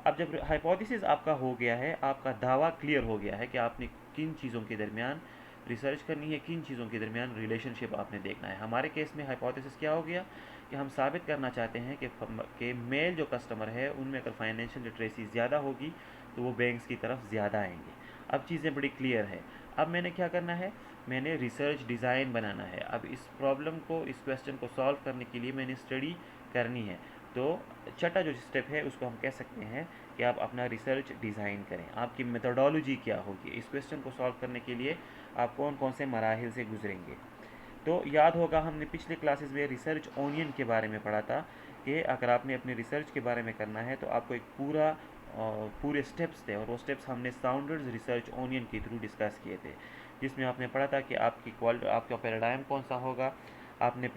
अब जब हाइपोथेसिस आपका हो गया है, आपका दावा क्लियर हो गया है कि आपने किन चीज़ों के दरमियान रिसर्च करनी है, किन चीज़ों के दरमियान रिलेशनशिप आपने देखना है। हमारे केस में हाइपोथेसिस क्या हो गया कि हम साबित करना चाहते हैं कि मेल जो कस्टमर है उनमें अगर फाइनेंशियल लिटरेसी ज़्यादा होगी तो वो बैंक्स की तरफ ज़्यादा आएंगे। अब चीज़ें बड़ी क्लियर है। अब मैंने क्या करना है, मैंने रिसर्च डिज़ाइन बनाना है। अब इस प्रॉब्लम को, इस क्वेश्चन को सॉल्व करने के लिए मैंने स्टडी करनी है। तो छठा जो स्टेप है उसको हम कह सकते हैं कि आप अपना रिसर्च डिज़ाइन करें। आपकी मेथोडोलॉजी क्या होगी, इस क्वेश्चन को सॉल्व करने के लिए आप कौन कौन से मराहिल से गुजरेंगे। तो याद होगा हमने पिछले क्लासेस में रिसर्च ओनियन के बारे में पढ़ा था कि अगर आपने अपने रिसर्च के बारे में करना है तो आपको एक पूरे स्टेप्स थे, और वो स्टेप्स हमने साउंडर्स रिसर्च ओनियन के थ्रू डिस्कस किए थे, जिसमें आपने पढ़ा था कि आपका पैराडाइम कौन सा होगा। आपने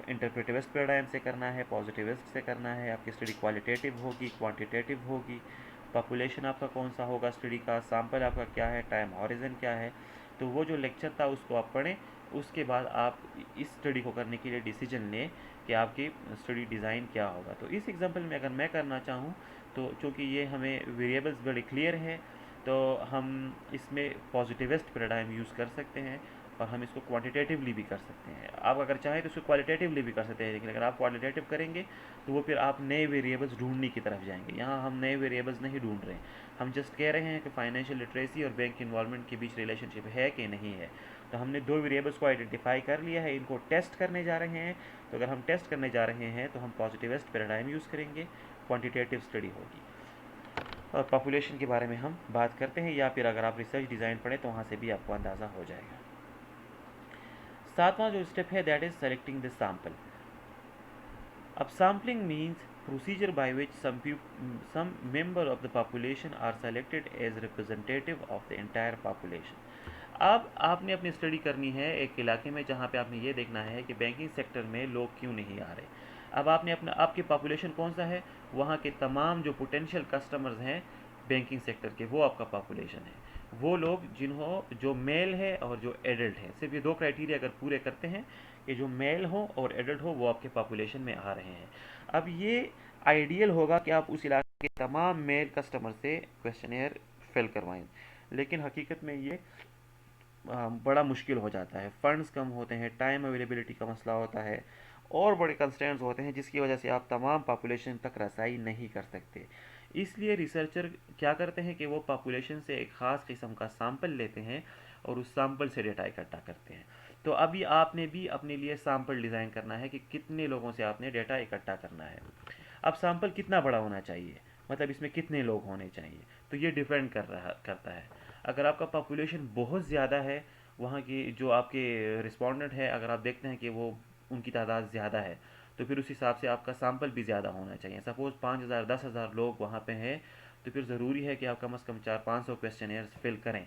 इंटरप्रेटिविस्ट पैराडाइम से करना है, पॉजिटिविस्ट से करना है, आपकी स्टडी क्वालिटेटिव होगी, क्वांटिटेटिव होगी, पॉपुलेशन आपका कौन सा होगा स्टडी का, सैम्पल आपका क्या है, टाइम हॉरिजन क्या है। तो वो जो लेक्चर था उसको आप पढ़ें, उसके बाद आप इस स्टडी को करने के लिए डिसीजन लें कि आपकी स्टडी डिज़ाइन क्या होगा। तो इस एग्जांपल में अगर मैं करना चाहूँ तो चूँकि ये हमें वेरिएबल्स बड़े क्लियर हैं तो हम इसमें पॉजिटिविस्ट पैराडाइम यूज़ कर सकते हैं, और हम इसको क्वांटिटेटिवली भी कर सकते हैं। आप अगर चाहें तो इसको क्वालिटेटिवली भी कर सकते हैं, लेकिन अगर आप क्वालिटेटिव करेंगे तो वो फिर आप नए वेरिएबल्स ढूंढने की तरफ जाएंगे। यहाँ हम नए वेरिएबल्स नहीं ढूंढ रहे हैं, हम जस्ट कह रहे हैं कि फाइनेंशियल लिटरेसी और बैंक इन्वॉल्वमेंट के बीच रिलेशनशिप है कि नहीं है। तो हमने दो वेरिएबल्स को आइडेंटिफाई कर लिया है, इनको टेस्ट करने जा रहे हैं। तो अगर हम टेस्ट करने जा रहे हैं तो हम पॉजिटिविस्ट पैराडाइम यूज़ करेंगे, क्वांटिटेटिव स्टडी होगी। और पॉपुलेशन के बारे में हम बात करते हैं, या फिर अगर आप रिसर्च डिज़ाइन पढ़ें तो वहाँ से भी आपको अंदाज़ा हो जाएगा। सातवां जो स्टेप है that is selecting the sample. अब sampling means procedure by which some member of the population are selected as representative of the entire population. अब आपने अपनी स्टडी करनी है एक इलाके में जहाँ पे आपने ये देखना है कि बैंकिंग सेक्टर में लोग क्यों नहीं आ रहे। अब आपने अपना आपकी पॉपुलेशन कौन सा है, वहाँ के तमाम जो पोटेंशियल कस्टमर्स हैं बैंकिंग सेक्टर के, वो आपका पॉपुलेशन है। वो लोग जिन्हों जो मेल है और जो एडल्ट है, सिर्फ ये दो क्राइटेरिया अगर पूरे करते हैं कि जो मेल हो और एडल्ट हो, वो आपके पॉपुलेशन में आ रहे हैं। अब ये आइडियल होगा कि आप उस इलाके के तमाम मेल कस्टमर से क्वेश्चनेयर फिल करवाएं, लेकिन हकीकत में ये बड़ा मुश्किल हो जाता है। फंड्स कम होते हैं, टाइम अवेलेबिलिटी का मसला होता है, और बड़े कंस्ट्रेंट्स होते हैं जिसकी वजह से आप तमाम पॉपुलेशन तक रसाई नहीं कर सकते। इसलिए रिसर्चर क्या करते हैं कि वो पॉपुलेशन से एक ख़ास किस्म का सैंपल लेते हैं और उस सैंपल से डेटा इकट्ठा करते हैं। तो अभी आपने भी अपने लिए सैंपल डिज़ाइन करना है कि कितने लोगों से आपने डेटा इकट्ठा करना है। अब सैंपल कितना बड़ा होना चाहिए, मतलब इसमें कितने लोग होने चाहिए, तो ये डिपेंड करता है। अगर आपका पॉपुलेशन बहुत ज़्यादा है, वहाँ की जो आपके रिस्पोंडेंट है, अगर आप देखते हैं कि वो उनकी तादाद ज़्यादा है, तो फिर उस हिसाब से आपका सैंपल भी ज़्यादा होना चाहिए। सपोज़ 5,000 10,000 लोग वहाँ पे हैं, तो फिर ज़रूरी है कि आप कम से कम 400-500 क्वेश्चनेयर्स फिल करें।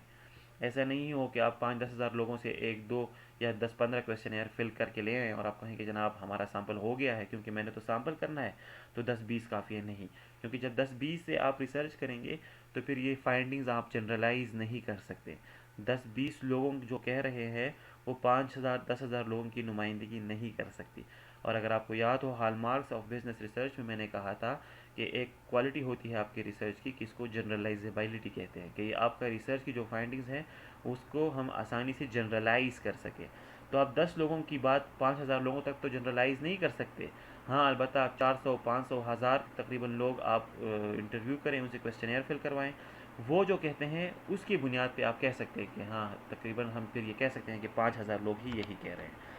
ऐसा नहीं हो कि आप 5-10 हज़ार लोगों से 1-2 या 10-15 क्वेश्चनेयर फिल करके ले आएँ और आप कहें कि जनाब हमारा सैंपल हो गया है, क्योंकि मैंने तो सैंपल करना है। तो 10-20 काफ़ी है नहीं, क्योंकि जब 10-20 से आप रिसर्च करेंगे तो फिर ये फाइंडिंग्स आप जनरलाइज नहीं कर सकते। 10-20 लोगों जो कह रहे हैं वो 5,000 10,000 लोगों की नुमाइंदगी नहीं कर सकती। और अगर आपको याद हो, हॉलमार्क्स ऑफ बिजनेस रिसर्च में मैंने कहा था कि एक क्वालिटी होती है आपकी रिसर्च की, किसको जनरलाइजेबिलिटी कहते हैं, कि आपका रिसर्च की जो फाइंडिंग्स हैं उसको हम आसानी से जनरलाइज कर सकें। तो आप 10 लोगों की बात 5,000 लोगों तक तो जनरलाइज नहीं कर सकते। हाँ, अलबत्ता आप 400 500 हज़ार तकरीबन लोग आप इंटरव्यू करें, उनसे क्वेश्चनेयर फिल करवाएं, वो जो कहते हैं उसकी बुनियाद पे आप कह सकते हैं कि हाँ तकरीबन हम फिर ये कह सकते हैं कि 5,000 लोग ही यही कह रहे हैं।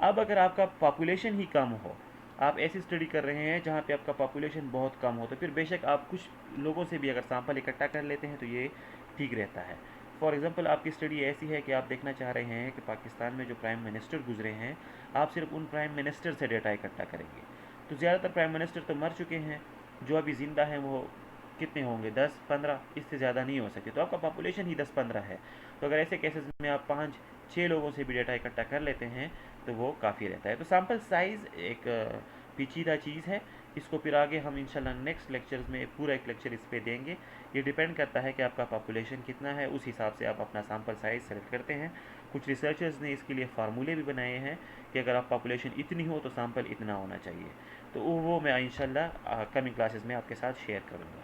अब अगर आपका पॉपुलेशन ही कम हो, आप ऐसी स्टडी कर रहे हैं जहाँ पे आपका पॉपुलेशन बहुत कम हो, तो फिर बेशक आप कुछ लोगों से भी अगर सैंपल इकट्ठा कर लेते हैं तो ये ठीक रहता है। फॉर एग्ज़ाम्पल आपकी स्टडी ऐसी है कि आप देखना चाह रहे हैं कि पाकिस्तान में जो प्राइम मिनिस्टर गुजरे हैं, आप सिर्फ उन प्राइम मिनिस्टर से डेटा इकट्ठा करेंगे। तो ज़्यादातर प्राइम मिनिस्टर तो मर चुके हैं, जो अभी ज़िंदा हैं वो कितने होंगे, 10-15, इससे ज़्यादा नहीं हो सकते। तो आपका पॉपुलेशन ही 10-15 है। तो अगर ऐसे केसेस में आप 5-6 लोगों से भी डेटा इकट्ठा कर लेते हैं तो वो काफ़ी रहता है। तो सैम्पल साइज़ एक पेचीदा चीज़ है। इसको फिर आगे हम इंशाल्लाह नेक्स्ट लेक्चर्स में पूरा एक लेक्चर इस पे देंगे। ये डिपेंड करता है कि आपका पॉपुलेशन कितना है, उस हिसाब से आप अपना सैम्पल साइज़ सेलेक्ट करते हैं। कुछ रिसर्चर्स ने इसके लिए फार्मूले भी बनाए हैं कि अगर आप पॉपुलेशन इतनी हो तो सैम्पल इतना होना चाहिए। तो वो मैं इंशाल्लाह कमिंग क्लासेस में आपके साथ शेयर करूँगा।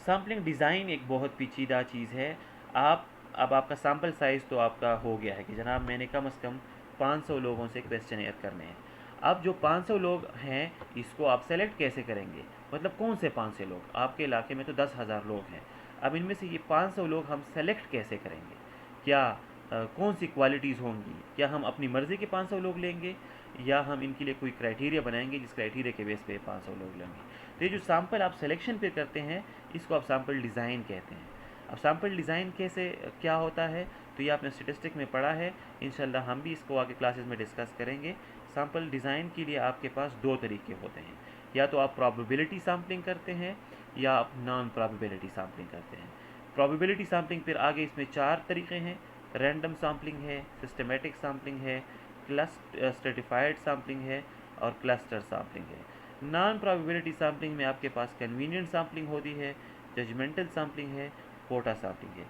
सैम्पलिंग डिज़ाइन एक बहुत पेचीदा चीज़ है। आप अब आपका सैम्पल साइज़ तो आपका हो गया है कि जनाब मैंने कम से कम 500 लोगों से क्वेश्चनेयर करने हैं। अब जो 500 लोग हैं इसको आप सेलेक्ट कैसे करेंगे, मतलब कौन से 500 लोग, आपके इलाके में तो 10,000 लोग हैं। अब इनमें से ये 500 लोग हम सेलेक्ट कैसे करेंगे, क्या कौन सी क्वालिटीज़ होंगी, क्या हम अपनी मर्ज़ी के 500 लोग लेंगे या हम इनके लिए कोई क्राइटेरिया बनाएंगे जिस क्राइटेरिया के बेस पे 500 लोग लेंगे। तो ये जो सैम्पल आप सिलेक्शन पे करते हैं इसको आप सैम्पल डिज़ाइन कहते हैं। अब सैम्पल डिज़ाइन कैसे क्या होता है, तो ये आपने स्टेटिस्टिक में पढ़ा है, इंशाल्लाह हम भी इसको आगे क्लासेस में डिस्कस करेंगे। सैम्पल डिज़ाइन के लिए आपके पास दो तरीके होते हैं, या तो आप प्रोबेबिलिटी सैम्पलिंग करते हैं या आप नॉन प्रोबेबिलिटी सैम्पलिंग करते हैं। प्रोबेबिलिटी सैम्पलिंग फिर आगे इसमें 4 तरीके हैं, रैंडम सैम्पलिंग है, सिस्टमेटिक सैम्पलिंग है, स्ट्रेटिफाइड सैम्पलिंग है और क्लस्टर सैम्पलिंग है। नॉन प्रोबेबिलिटी सैम्पलिंग में आपके पास कन्वीनियंट सैम्पलिंग होती है, जजमेंटल सैम्पलिंग है, कोटा सैम्पलिंग है।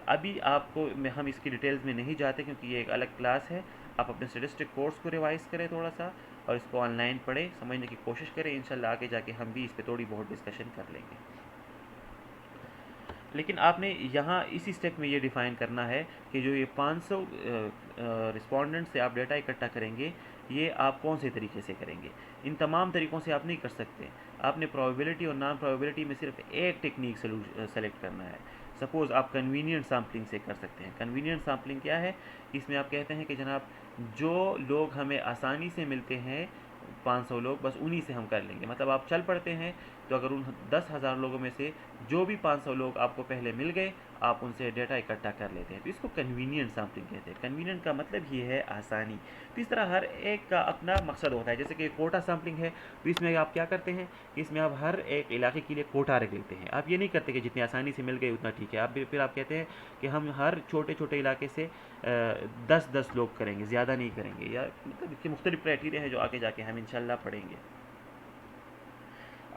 अभी आपको हम इसकी डिटेल्स में नहीं जाते क्योंकि ये एक अलग क्लास है। आप अपने स्टेटिस्टिक कोर्स को रिवाइज करें थोड़ा सा और इसको ऑनलाइन पढ़ें, समझने की कोशिश करें। इंशाल्लाह आगे जाके हम भी इस पर थोड़ी बहुत डिस्कशन कर लेंगे। लेकिन आपने यहाँ इसी स्टेप में ये डिफ़ाइन करना है कि जो ये 500 रिस्पोंडेंट से आप डेटा इकट्ठा करेंगे, ये आप कौन से तरीके से करेंगे। इन तमाम तरीक़ों से आप नहीं कर सकते। आपने प्रोबेबिलिटी और नॉन प्रोबेबिलिटी में सिर्फ एक टेक्निक सेलेक्ट करना है। सपोज़ आप कन्वीनियंट सैम्पलिंग से कर सकते हैं। कन्वीनियंट सैम्पलिंग क्या है, इसमें आप कहते हैं कि जनाब जो लोग हमें आसानी से मिलते हैं 500 लोग, बस उन्हीं से हम कर लेंगे। मतलब आप चल पड़ते हैं तो अगर उन 10,000 लोगों में से जो भी 500 लोग आपको पहले मिल गए, आप उनसे डेटा इकट्ठा कर लेते हैं। तो इसको कन्वीनियंट सैम्पलिंग कहते हैं। कन्वीनियंट का मतलब ये है आसानी। तो इस तरह हर एक का अपना मकसद होता है। जैसे कि कोटा सैम्पलिंग है, तो इसमें आप क्या करते हैं, इसमें आप हर एक इलाके के लिए कोटा रख लेते हैं। आप ये नहीं करते कि जितनी आसानी से मिल गए उतना ठीक है। आप फिर आप कहते हैं कि हम हर छोटे छोटे इलाके से 10-10 लोग करेंगे, ज़्यादा नहीं करेंगे, या मतलब इसके मुख्तलिफ क्राइटेरिया हैं जो आगे जाके हम इंशाल्लाह पढ़ेंगे।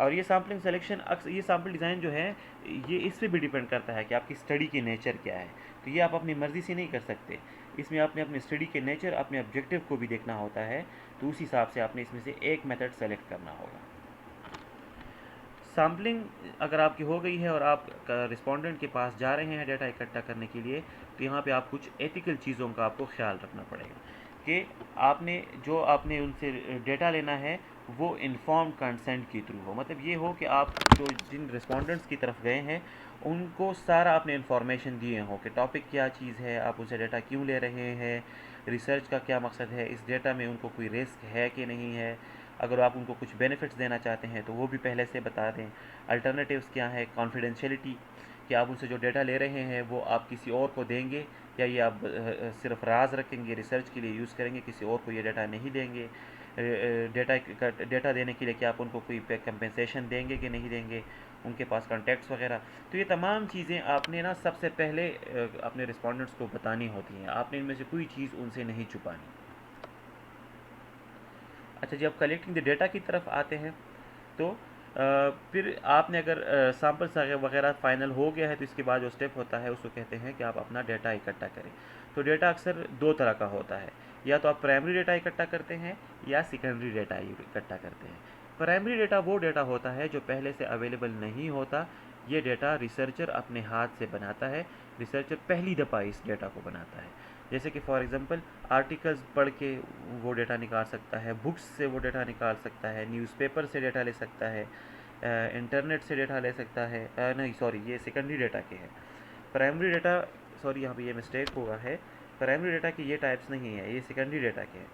और ये सैम्पलिंग सिलेक्शन ये सैम्पल डिज़ाइन जो है, ये इस पे भी डिपेंड करता है कि आपकी स्टडी की नेचर क्या है। तो ये आप अपनी मर्ज़ी से नहीं कर सकते। इसमें आपने अपने स्टडी के नेचर, अपने ऑब्जेक्टिव को भी देखना होता है। तो उस हिसाब से आपने इसमें से एक मेथड सेलेक्ट करना होगा। सैम्पलिंग अगर आपकी हो गई है और आप रिस्पोंडेंट के पास जा रहे हैं डेटा इकट्ठा करने के लिए, तो यहाँ पे आप कुछ एथिकल चीज़ों का आपको ख्याल रखना पड़ेगा कि आपने उनसे डेटा लेना है वो इन्फॉर्म कंसेंट के थ्रू हो। मतलब ये हो कि आप जो जिन रिस्पोंडेंट्स की तरफ गए हैं उनको सारा आपने इन्फॉर्मेशन दिए हो कि टॉपिक क्या चीज़ है, आप उनसे डेटा क्यों ले रहे हैं, रिसर्च का क्या मकसद है, इस डेटा में उनको कोई रिस्क है कि नहीं है, अगर आप उनको कुछ बेनिफिट्स देना चाहते हैं तो वो भी पहले से बता दें। अल्टरनेटिव्स क्या है, कॉन्फिडेंशियलिटी, कि आप उनसे जो डेटा ले रहे हैं वो आप किसी और को देंगे या ये आप सिर्फ राज रखेंगे, रिसर्च के लिए यूज़ करेंगे, किसी और को ये डेटा नहीं देंगे। डेटा देने के लिए क्या आप उनको कोई कंपेंसेशन देंगे कि नहीं देंगे, उनके पास कॉन्टैक्ट्स वगैरह। तो ये तमाम चीज़ें आपने ना सबसे पहले अपने रिस्पोंडेंट्स को बतानी होती हैं। आपने इनमें से कोई चीज़ उनसे नहीं छुपानी। अच्छा जी, अब कलेक्टिंग द डेटा की तरफ आते हैं। तो फिर आपने अगर सैम्पल्स वगैरह फाइनल हो गया है तो इसके बाद जो स्टेप होता है उसको कहते हैं कि आप अपना डेटा इकट्ठा करें। तो डेटा अक्सर दो तरह का होता है, या तो आप प्राइमरी डेटा इकट्ठा करते हैं या सेकेंडरी डेटा इकट्ठा करते हैं। प्राइमरी डेटा वो डेटा होता है जो पहले से अवेलेबल नहीं होता। ये डेटा रिसर्चर अपने हाथ से बनाता है, रिसर्चर पहली दफ़ा इस डेटा को बनाता है। जैसे कि फॉर एग्ज़ाम्पल आर्टिकल्स पढ़ के वो डेटा निकाल सकता है, बुक्स से वो डेटा निकाल सकता है, न्यूज़पेपर से डेटा ले सकता है, इंटरनेट से डेटा ले सकता है। नहीं सॉरी, ये सेकेंडरी डेटा के हैं। प्राइमरी डेटा, सॉरी यहाँ पे ये मिस्टेक हुआ है, प्राइमरी डेटा के ये टाइप्स नहीं है, ये सेकेंडरी डेटा के हैं।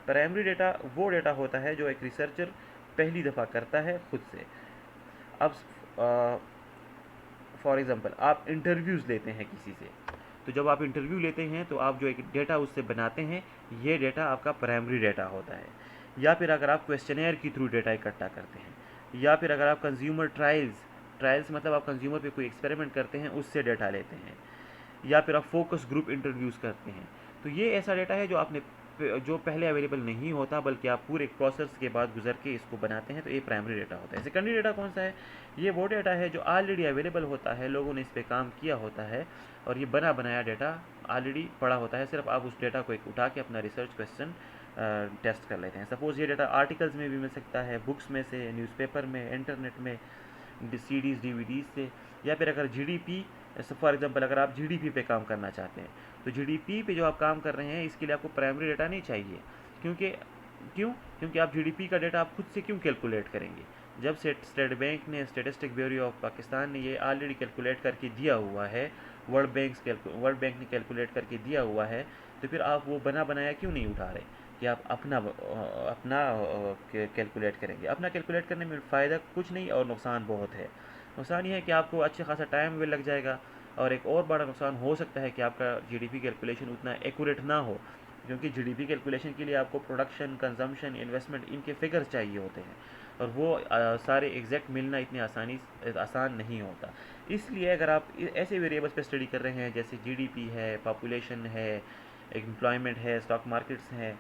प्राइमरी डेटा वो डेटा होता है जो एक रिसर्चर पहली दफ़ा करता है खुद से। अब फॉर एग्ज़ाम्पल आप इंटरव्यूज़ लेते हैं किसी से, तो जब आप इंटरव्यू लेते हैं तो आप जो एक डेटा उससे बनाते हैं, ये डेटा आपका प्राइमरी डेटा होता है। या फिर अगर आप क्वेश्चनेयर के थ्रू डेटा इकट्ठा करते हैं, या फिर अगर आप कंज्यूमर ट्रायल्स मतलब आप कंज्यूमर पे कोई एक्सपेरिमेंट करते हैं उससे डेटा लेते हैं, या फिर आप फोकस ग्रुप इंटरव्यूज़ करते हैं, तो ये ऐसा डेटा है जो पहले अवेलेबल नहीं होता, बल्कि आप पूरे प्रोसेस के बाद गुजर के इसको बनाते हैं। तो ये प्राइमरी डेटा होता है। सेकेंडरी डेटा कौन सा है? ये वो डेटा है जो ऑलरेडी अवेलेबल होता है, लोगों ने इस पर काम किया होता है और ये बना बनाया डेटा ऑलरेडी पड़ा होता है। सिर्फ आप उस डेटा को एक उठा के अपना रिसर्च क्वेश्चन टेस्ट कर लेते हैं। सपोज़ ये डेटा आर्टिकल्स में भी मिल सकता है, बुक्स में से, न्यूज़पेपर में, इंटरनेट में, सीडीज़ डीवीडीज़ से, या फिर अगर जीडीपी, फॉर एग्जांपल अगर आप जीडीपी पे काम करना चाहते हैं तो जीडीपी पे जो आप काम कर रहे हैं इसके लिए आपको प्राइमरी डेटा नहीं चाहिए। क्योंकि आप जीडीपी का डेटा आप खुद से क्यों कैलकुलेट करेंगे? जब स्टेट बैंक ने, स्टेटिस्टिक ब्यूरो ऑफ पाकिस्तान ने ये ऑलरेडी कैलकुलेट करके दिया हुआ है, वर्ल्ड बैंक ने कैलकुलेट करके दिया हुआ है, तो फिर आप वो बना बनाया क्यों नहीं उठा रहे कि आप अपना कैलकुलेट करेंगे? अपना कैलकुलेट करने में फ़ायदा कुछ नहीं और नुकसान बहुत है। नुकसान ये है कि आपको अच्छा खासा टाइम भी लग जाएगा, और एक और बड़ा नुकसान हो सकता है कि आपका जीडीपी कैलकुलेशन उतना एक्यूरेट ना हो, क्योंकि जीडीपी कैलकुलेशन के लिए आपको प्रोडक्शन, कंजम्पशन, इन्वेस्टमेंट, इनके फिगर्स चाहिए होते हैं, और वो सारे एग्जैक्ट मिलना इतनी आसान नहीं होता। इसलिए अगर आप ऐसे वेरिएबल्स पे स्टडी कर रहे हैं जैसे जीडीपी है, पॉपुलेशन है, एम्प्लॉयमेंट है, स्टॉक मार्केट्स हैं,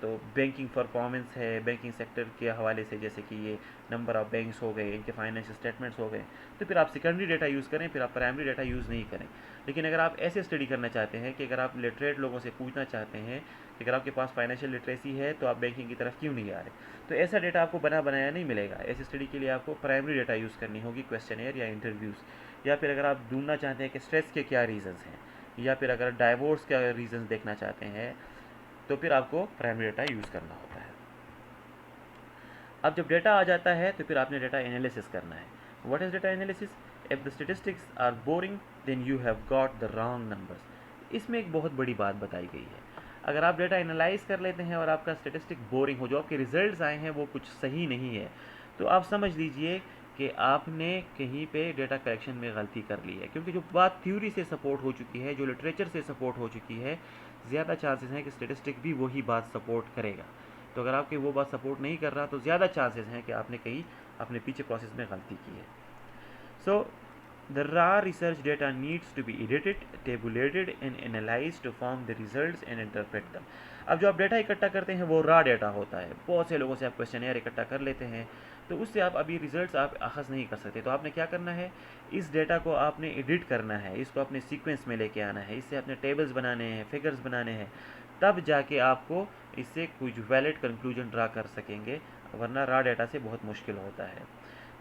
तो बैंकिंग परफॉर्मेंस है, बैंकिंग सेक्टर के हवाले से, जैसे कि ये नंबर ऑफ़ बैंक्स हो गए, इनके फाइनेंशियल स्टेटमेंट्स हो गए, तो फिर आप सेकेंडरी डेटा यूज़ करें, फिर आप प्राइमरी डेटा यूज़ नहीं करें। लेकिन अगर आप ऐसे स्टडी करना चाहते हैं कि अगर आप लिटरेट लोगों से पूछना चाहते हैं कि अगर आपके पास फाइनेंशियल लिटरेसी है तो आप बैंकिंग की तरफ क्यों नहीं आ रहे, तो ऐसा डेटा आपको बना बनाया नहीं मिलेगा। ऐसी स्टडी के लिए आपको प्राइमरी डेटा यूज़ करनी होगी, क्वेश्चनेयर या इंटरव्यूज़। या फिर अगर आप ढूंढना चाहते हैं कि स्ट्रेस के क्या रीज़न्स हैं, या फिर अगर डाइवोर्स का रीज़न्स देखना चाहते हैं, तो फिर आपको प्राइमरी डेटा यूज़ करना होता है। अब जब डेटा आ जाता है तो फिर आपने डेटा एनालिसिस करना है। What is data analysis? If the statistics are boring then you have got the wrong numbers. इसमें एक बहुत बड़ी बात बताई गई है। अगर आप डेटा एनालाइज कर लेते हैं और आपका स्टेटिस्टिक बोरिंग हो, जो आपके रिजल्ट्स आए हैं वो कुछ सही नहीं है, तो आप समझ लीजिए कि आपने कहीं पे डेटा कलेक्शन में गलती कर ली है, क्योंकि जो बात थ्योरी से सपोर्ट हो चुकी है, जो लिटरेचर से सपोर्ट हो चुकी है, ज़्यादा चांसेस हैं कि स्टेटिस्टिक भी वही बात सपोर्ट करेगा। तो अगर आपकी वो बात सपोर्ट नहीं कर रहा तो ज़्यादा चांसेस हैं कि आपने कहीं अपने पीछे प्रोसेस में गलती की है। सो the raw research data needs to be edited, tabulated and analyzed to form the results and interpret them. अब जो आप डेटा इकट्ठा करते हैं वो रॉ डेटा होता है। बहुत से लोगों से आप क्वेश्चनर इकट्ठा कर लेते हैं, तो उससे आप अभी रिजल्ट्स आप अखज़ नहीं कर सकते। तो आपने क्या करना है, इस डेटा को आपने एडिट करना है, इसको अपने सीक्वेंस में लेके आना है, इससे अपने टेबल्स बनाने हैं, फिगर्स बनाने हैं, तब जाके आपको इससे कुछ वैलिड कंक्लूजन ड्रा कर सकेंगे, वरना रॉ डेटा से बहुत मुश्किल होता है।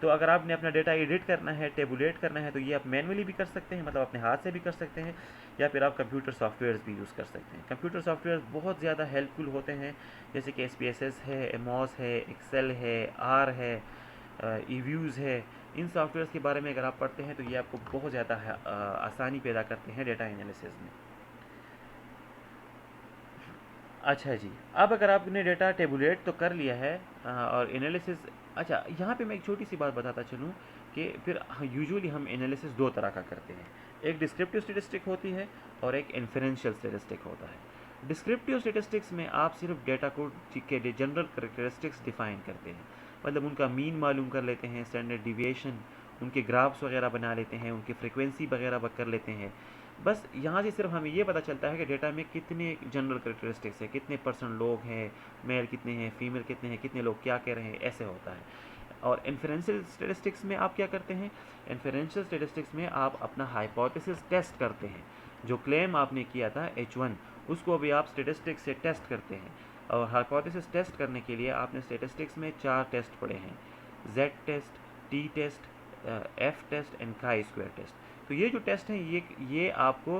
तो अगर आपने अपना डेटा एडिट करना है, टेबुलेट करना है, तो ये आप मैनुअली भी कर सकते हैं, मतलब अपने हाथ से भी कर सकते हैं, या फिर आप कंप्यूटर सॉफ्टवेयर्स भी यूज़ कर सकते हैं। कंप्यूटर सॉफ्टवेयर बहुत ज़्यादा हेल्पफुल होते हैं, जैसे कि SPSS है, एमॉस है, एक्सेल है, आर है, ईव्यूज़ है। इन सॉफ्टवेयर्स के बारे में अगर आप पढ़ते हैं तो ये आपको बहुत ज़्यादा आसानी पैदा करते हैं डेटा एनालिसिस में। अच्छा जी, अब अगर आपने डेटा टेबुलेट तो कर लिया है और एनालिसिस, अच्छा यहाँ पे मैं एक छोटी सी बात बताता चलूँ कि फिर यूजुअली हम एनालिसिस दो तरह का करते हैं। एक डिस्क्रिप्टिव स्टेटिस्टिक होती है और एक इन्फरेंशियल स्टेटिस्टिक होता है। डिस्क्रिप्टिव स्टेटिस्टिक्स में आप सिर्फ डेटा को के जनरल करेक्टरिस्टिक्स डिफाइन करते हैं, मतलब उनका मीन मालूम कर लेते हैं, स्टैंडर्ड डिविएशन, उनके ग्राफ्स वगैरह बना लेते हैं, उनकी फ्रिक्वेंसी वगैरह कर लेते हैं। बस यहाँ से सिर्फ हमें ये पता चलता है कि डेटा में कितने जनरल करेक्टरिस्टिक्स है, कितने परसेंट लोग हैं, मेल कितने हैं, फीमेल कितने हैं, कितने लोग क्या कह रहे हैं, ऐसे होता है। और इन्फरेंशियल स्टेटिस्टिक्स में आप क्या करते हैं, इन्फरेंशियल स्टेटिस्टिक्स में आप अपना हाइपोथेसिस टेस्ट करते हैं। जो क्लेम आपने किया था H1, उसको अभी आप स्टेटिस्टिक्स से टेस्ट करते हैं। और हाइपोथेसिस टेस्ट करने के लिए आपने स्टेटिस्टिक्स में 4 टेस्ट पढ़े हैं, Z test, T test, F test and chi square test. तो ये जो टेस्ट हैं ये आपको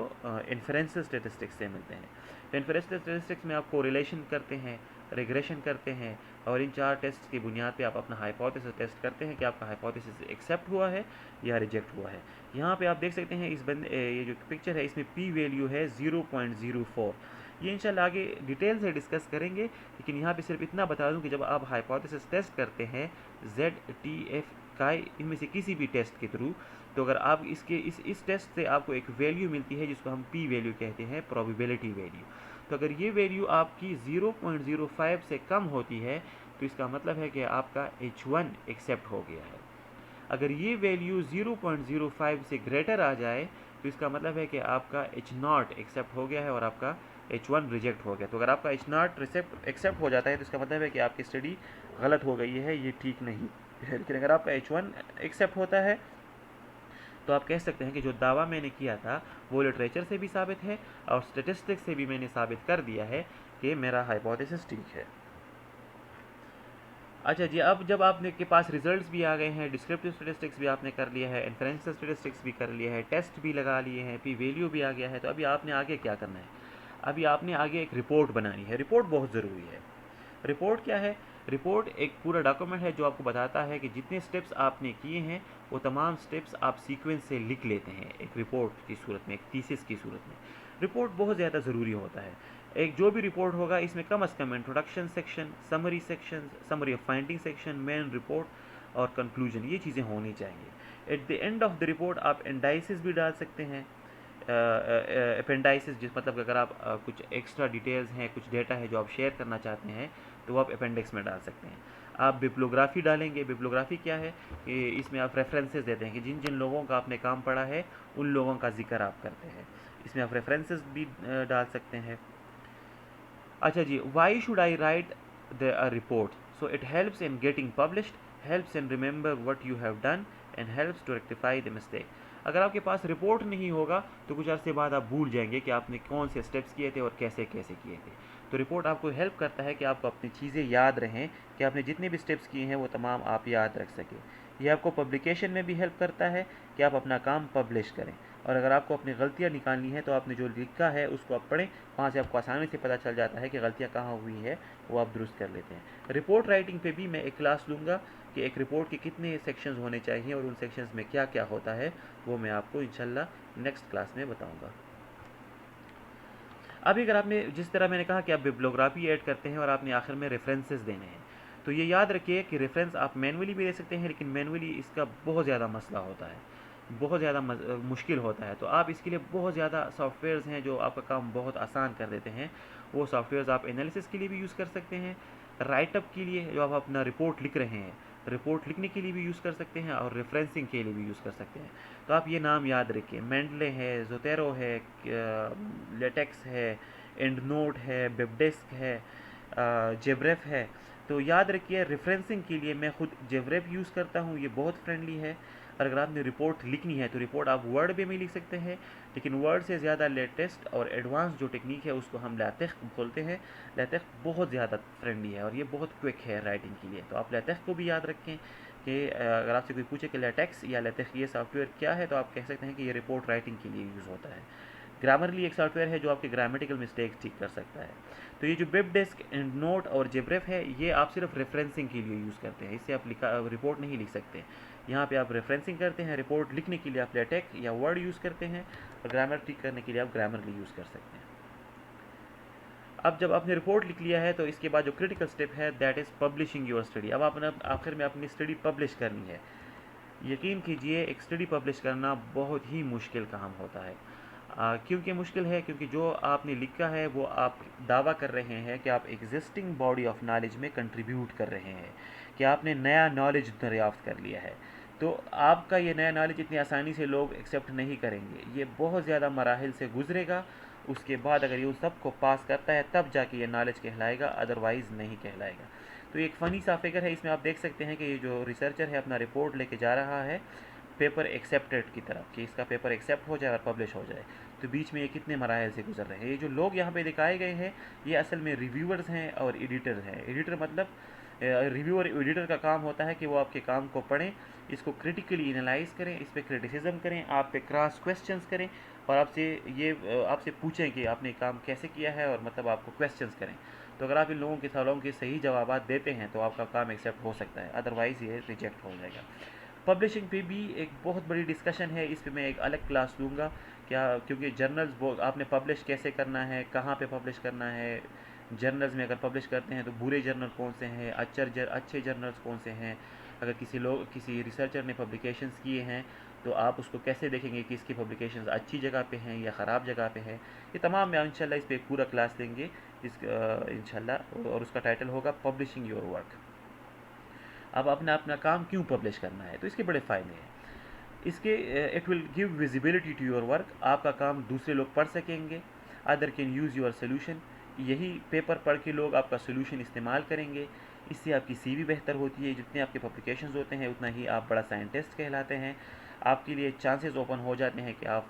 इन्फरेंशियल स्टेटिस्टिक्स से मिलते हैं। तो इन्फरेंशियल स्टेटिस्टिक्स में आप कोरिलेशन करते हैं, रिग्रेशन करते हैं, और इन 4 टेस्ट की बुनियाद पे आप अपना हाइपोथेसिस टेस्ट करते हैं कि आपका हाइपोथेसिस एक्सेप्ट हुआ है या रिजेक्ट हुआ है। यहाँ पे आप देख सकते हैं ये जो पिक्चर है इसमें P वैल्यू है 0.04। ये इंशाल्लाह आगे डिटेल से डिस्कस करेंगे, लेकिन यहाँ पे सिर्फ इतना बता दूँ कि जब आप हाइपोथेसिस टेस्ट करते हैं Z, T, F, काई, इनमें से किसी भी टेस्ट के थ्रू, तो अगर आप इस टेस्ट से आपको एक वैल्यू मिलती है जिसको हम P वैल्यू कहते हैं, प्रोबेबिलिटी वैल्यू। तो अगर ये वैल्यू आपकी 0.05 से कम होती है तो इसका मतलब है कि आपका H1 एक्सेप्ट हो गया है। अगर ये वैल्यू 0.05 से ग्रेटर आ जाए तो इसका मतलब है कि आपका H0 एक्सेप्ट हो गया है और आपका H1 रिजेक्ट हो गया। तो अगर आपका H0 एक्सेप्ट हो जाता है तो इसका मतलब है कि आपकी स्टडी गलत हो गई है, ये ठीक नहीं है। लेकिन अगर आपका H1 एक्सेप्ट होता है तो आप कह सकते हैं कि जो दावा मैंने किया था वो लिटरेचर से भी साबित है और स्टेटिस्टिक्स से भी मैंने साबित कर दिया है कि मेरा हाइपोथेसिस ठीक है। अच्छा जी, अब जब आपने के पास रिजल्ट्स भी आ गए हैं, डिस्क्रिप्टिव स्टेटिस्टिक्स भी आपने कर लिया है, इन्फरेंशियल स्टेटिस्टिक्स भी कर लिया है, टेस्ट भी लगा लिए हैं, P वैल्यू भी आ गया है, तो अभी आपने आगे क्या करना है? अभी आपने आगे एक रिपोर्ट बनानी है। रिपोर्ट बहुत ज़रूरी है। रिपोर्ट क्या है? रिपोर्ट एक पूरा डॉक्यूमेंट है जो आपको बताता है कि जितने स्टेप्स आपने किए हैं वो तमाम स्टेप्स आप सीक्वेंस से लिख लेते हैं एक रिपोर्ट की सूरत में, एक थीसिस की सूरत में। रिपोर्ट बहुत ज़्यादा ज़रूरी होता है। एक जो भी रिपोर्ट होगा इसमें कम अज़ कम introduction section, summary section, summary of finding section, main report और कंक्लूजन, ये चीज़ें होनी चाहिए। At the end of the report आप इंडाइसिस भी डाल सकते हैं। अपेंडाइसिस जिस मतलब अगर आप कुछ एक्स्ट्रा डिटेल्स हैं, कुछ डेटा है जो आप शेयर करना चाहते हैं तो वो आप अपेंडिक्स में डाल सकते हैं। आप बिब्लोग्राफी डालेंगे। बिब्लोग्राफी क्या है कि इसमें आप रेफरेंसेस देते हैं कि जिन जिन लोगों का आपने काम पढ़ा है उन लोगों का जिक्र आप करते हैं। इसमें आप रेफरेंसेस भी डाल सकते हैं। अच्छा जी, why should I write the report? So it helps in getting published, helps in remember what you have done and helps to rectify the mistake. अगर आपके पास रिपोर्ट नहीं होगा तो कुछ अर्से बाद आप भूल जाएंगे कि आपने कौन से स्टेप्स किए थे और कैसे कैसे किए थे। तो रिपोर्ट आपको हेल्प करता है कि आपको अपनी चीज़ें याद रहें, कि आपने जितने भी स्टेप्स किए हैं वो तमाम आप याद रख सकें। यह आपको पब्लिकेशन में भी हेल्प करता है कि आप अपना काम पब्लिश करें। और अगर आपको अपनी गलतियाँ निकालनी है तो आपने जो लिखा है उसको आप पढ़ें, वहाँ से आपको आसानी से पता चल जाता है कि गलतियाँ कहाँ हुई है, वो आप दुरुस्त कर लेते हैं। रिपोर्ट राइटिंग पे भी मैं एक क्लास लूँगा कि एक रिपोर्ट के कितने सेक्शंस होने चाहिए और उन सेक्शंस में क्या क्या होता है, वो मैं आपको इंशाल्लाह नेक्स्ट क्लास में बताऊँगा। अभी अगर आपने जिस तरह मैंने कहा कि आप बिब्लोग्राफी ऐड करते हैं और आपने आखिर में रेफरेंसेस देने हैं, तो ये याद रखिए कि रेफरेंस आप मैनुअली भी ले सकते हैं, लेकिन मैनुअली इसका बहुत ज़्यादा मसला होता है, बहुत ज़्यादा मुश्किल होता है। तो आप इसके लिए बहुत ज़्यादा सॉफ्टवेयर्स हैं जो आपका काम बहुत आसान कर देते हैं। वो सॉफ्टवेयर्स आप एनालिसिस के लिए भी यूज़ कर सकते हैं, राइटअप के लिए जो आप अपना रिपोर्ट लिख रहे हैं, रिपोर्ट लिखने के लिए भी यूज़ कर सकते हैं, और रेफरेंसिंग के लिए भी यूज़ कर सकते हैं। तो आप ये नाम याद रखिए, मेंडले है, जोटेरो है, लेटेक्स है, एंड नोट है, बिबडेस्क है, जेब्रेफ है। तो याद रखिए, रेफरेंसिंग के लिए मैं खुद जेब्रेफ यूज़ करता हूँ, ये बहुत फ्रेंडली है। और अगर आपने रिपोर्ट लिखनी है तो रिपोर्ट आप वर्ड में लिख सकते हैं, लेकिन वर्ड से ज़्यादा लेटेस्ट और एडवांस जो टेक्निक है उसको हम लेटेक्स बोलते हैं। लेटेक्स बहुत ज़्यादा फ्रेंडली है और ये बहुत क्विक है राइटिंग के लिए। तो आप लेटेक्स को भी याद रखें कि अगर आपसे कोई पूछे कि लेटेक्स या लेटेक्स ये सॉफ्टवेयर क्या है, तो आप कह सकते हैं कि ये रिपोर्ट राइटिंग के लिए यूज़ होता है। ग्रामरली एक सॉफ्टवेयर है जो आपके ग्रामेटिकल मिस्टेक्स ठीक कर सकता है। तो ये जो बिबडेस्क, एंड नोट और जेब्रेफ है, ये आप सिर्फ रेफरेंसिंग के लिए यूज़ करते हैं, इससे आप रिपोर्ट नहीं लिख सकते। यहाँ पे आप रेफरेंसिंग करते हैं, रिपोर्ट लिखने के लिए आप लेटेक्स या वर्ड यूज़ करते हैं, और ग्रामर ठीक करने के लिए आप ग्रामरली यूज़ कर सकते हैं। अब जब आपने रिपोर्ट लिख लिया है तो इसके बाद जो क्रिटिकल स्टेप है that is publishing your study. अब आपने आखिर में अपनी स्टडी पब्लिश करनी है। यकीन कीजिए, एक स्टडी पब्लिश करना बहुत ही मुश्किल काम होता है। क्योंकि मुश्किल है क्योंकि जो आपने लिखा है वो आप दावा कर रहे हैं कि आप एग्जिस्टिंग बॉडी ऑफ नॉलेज में कंट्रीब्यूट कर रहे हैं, कि आपने नया नॉलेज दरियाफ्त कर लिया है। तो आपका ये नया नॉलेज इतनी आसानी से लोग एक्सेप्ट नहीं करेंगे, ये बहुत ज़्यादा मराहिल से गुजरेगा। उसके बाद अगर ये उस सब को पास करता है तब जाके ये नॉलेज कहलाएगा, अदरवाइज़ नहीं कहलाएगा। तो एक फ़नी सा फिगर है, इसमें आप देख सकते हैं कि ये जो रिसर्चर है अपना रिपोर्ट लेके जा रहा है पेपर एक्सेप्टेड की तरफ, कि इसका पेपर एक्सेप्ट हो जाए और पब्लिश हो जाए। तो बीच में ये कितने मराहल से गुजर रहे हैं। ये जो लोग यहाँ पे दिखाए गए हैं ये असल में रिव्यूअर्स हैं और एडिटर हैं। एडिटर मतलब रिव्यूअर एडिटर का काम होता है कि वो आपके काम को पढ़ें, इसको क्रिटिकली एनालाइज करें, इस पर क्रिटिसिज्म करें, आप पे क्रॉस क्वेश्चंस करें, और आपसे पूछें कि आपने काम कैसे किया है, और मतलब आपको क्वेश्चंस करें। तो अगर आप इन लोगों के सवालों के सही जवाब देते हैं तो आपका काम एक्सेप्ट हो सकता है, अदरवाइज़ ये रिजेक्ट हो जाएगा। पब्लिशिंग पे भी एक बहुत बड़ी डिस्कशन है, इस पे मैं एक अलग क्लास लूँगा क्या, क्योंकि जर्नल्स आपने पब्लिश कैसे करना है, कहाँ पे पब्लिश करना है, जर्नल्स में अगर पब्लिश करते हैं तो बुरे जर्नल कौन से हैं, अच्छे जर्नल्स कौन से हैं, अगर किसी रिसर्चर ने पब्लिकेशंस किए हैं तो आप उसको कैसे देखेंगे कि इसकी पब्लिकेशंस अच्छी जगह पे हैं या ख़राब जगह पे हैं। ये तमाम मैं इंशाल्लाह इस पर पूरा क्लास देंगे इंशाल्लाह, और उसका टाइटल होगा पब्लिशिंग योर वर्क। अब अपना अपना काम क्यों पब्लिश करना है, तो इसके बड़े फ़ायदे हैं। इसके it will give visibility to your work, आपका काम दूसरे लोग पढ़ सकेंगे, other can use your solution, यही पेपर पढ़ के लोग आपका सोल्यूशन इस्तेमाल करेंगे। इससे आपकी सीवी बेहतर होती है, जितने आपके पब्लिकेशंस होते हैं उतना ही आप बड़ा साइंटिस्ट कहलाते हैं। आपके लिए चांसेस ओपन हो जाते हैं कि आप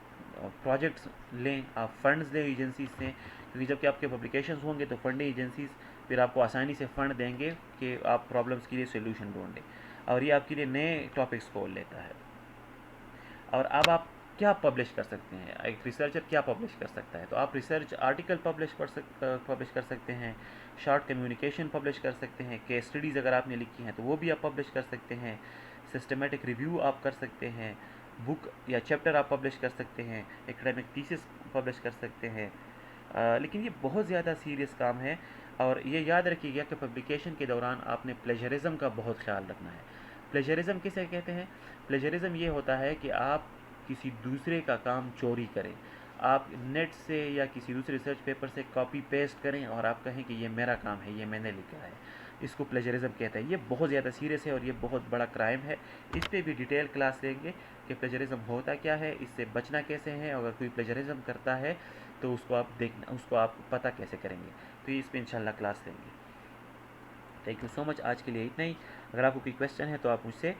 प्रोजेक्ट्स लें, आप फंड्स लें एजेंसीज से, क्योंकि जबकि आपके पब्लिकेशंस होंगे तो फंडिंग एजेंसीज फिर आपको आसानी से फ़ंड देंगे कि आप प्रॉब्लम्स के लिए सोल्यूशन ढूंढें, और ये आपके लिए नए टॉपिक्स खोल लेता है। और अब आप क्या पब्लिश कर सकते हैं, एक रिसर्चर क्या पब्लिश कर सकता है, तो आप रिसर्च आर्टिकल पब्लिश कर सकते हैं, शॉर्ट कम्युनिकेशन पब्लिश कर सकते हैं, केस स्टडीज़ अगर आपने लिखी हैं तो वो भी आप पब्लिश कर सकते हैं, सिस्टमेटिक रिव्यू आप कर सकते हैं, बुक या चैप्टर आप पब्लिश कर सकते हैं, एकेडमिक थीसिस पब्लिश कर सकते हैं। लेकिन ये बहुत ज़्यादा सीरियस काम है, और ये याद रखिएगा कि पब्लिकेशन के दौरान आपने प्लेजरिज्म का बहुत ख्याल रखना है। प्लेजरिज्म किसे कहते हैं? प्लेजरिज्म ये होता है कि आप किसी दूसरे का काम चोरी करें, आप नेट से या किसी दूसरे रिसर्च पेपर से कॉपी पेस्ट करें और आप कहें कि ये मेरा काम है, ये मैंने लिखा है, इसको प्लेजरिज्म कहते हैं। ये बहुत ज़्यादा सीरियस है और ये बहुत बड़ा क्राइम है। इस पर भी डिटेल क्लास लेंगे कि प्लेजरिज्म होता क्या है, इससे बचना कैसे है, अगर कोई प्लेजरिज्म करता है तो उसको आप पता कैसे करेंगे। तो इस पर इंशाल्लाह क्लास लेंगे। थैंक यू सो मच, आज के लिए इतना ही। अगर आपको कोई क्वेश्चन है तो आप मुझसे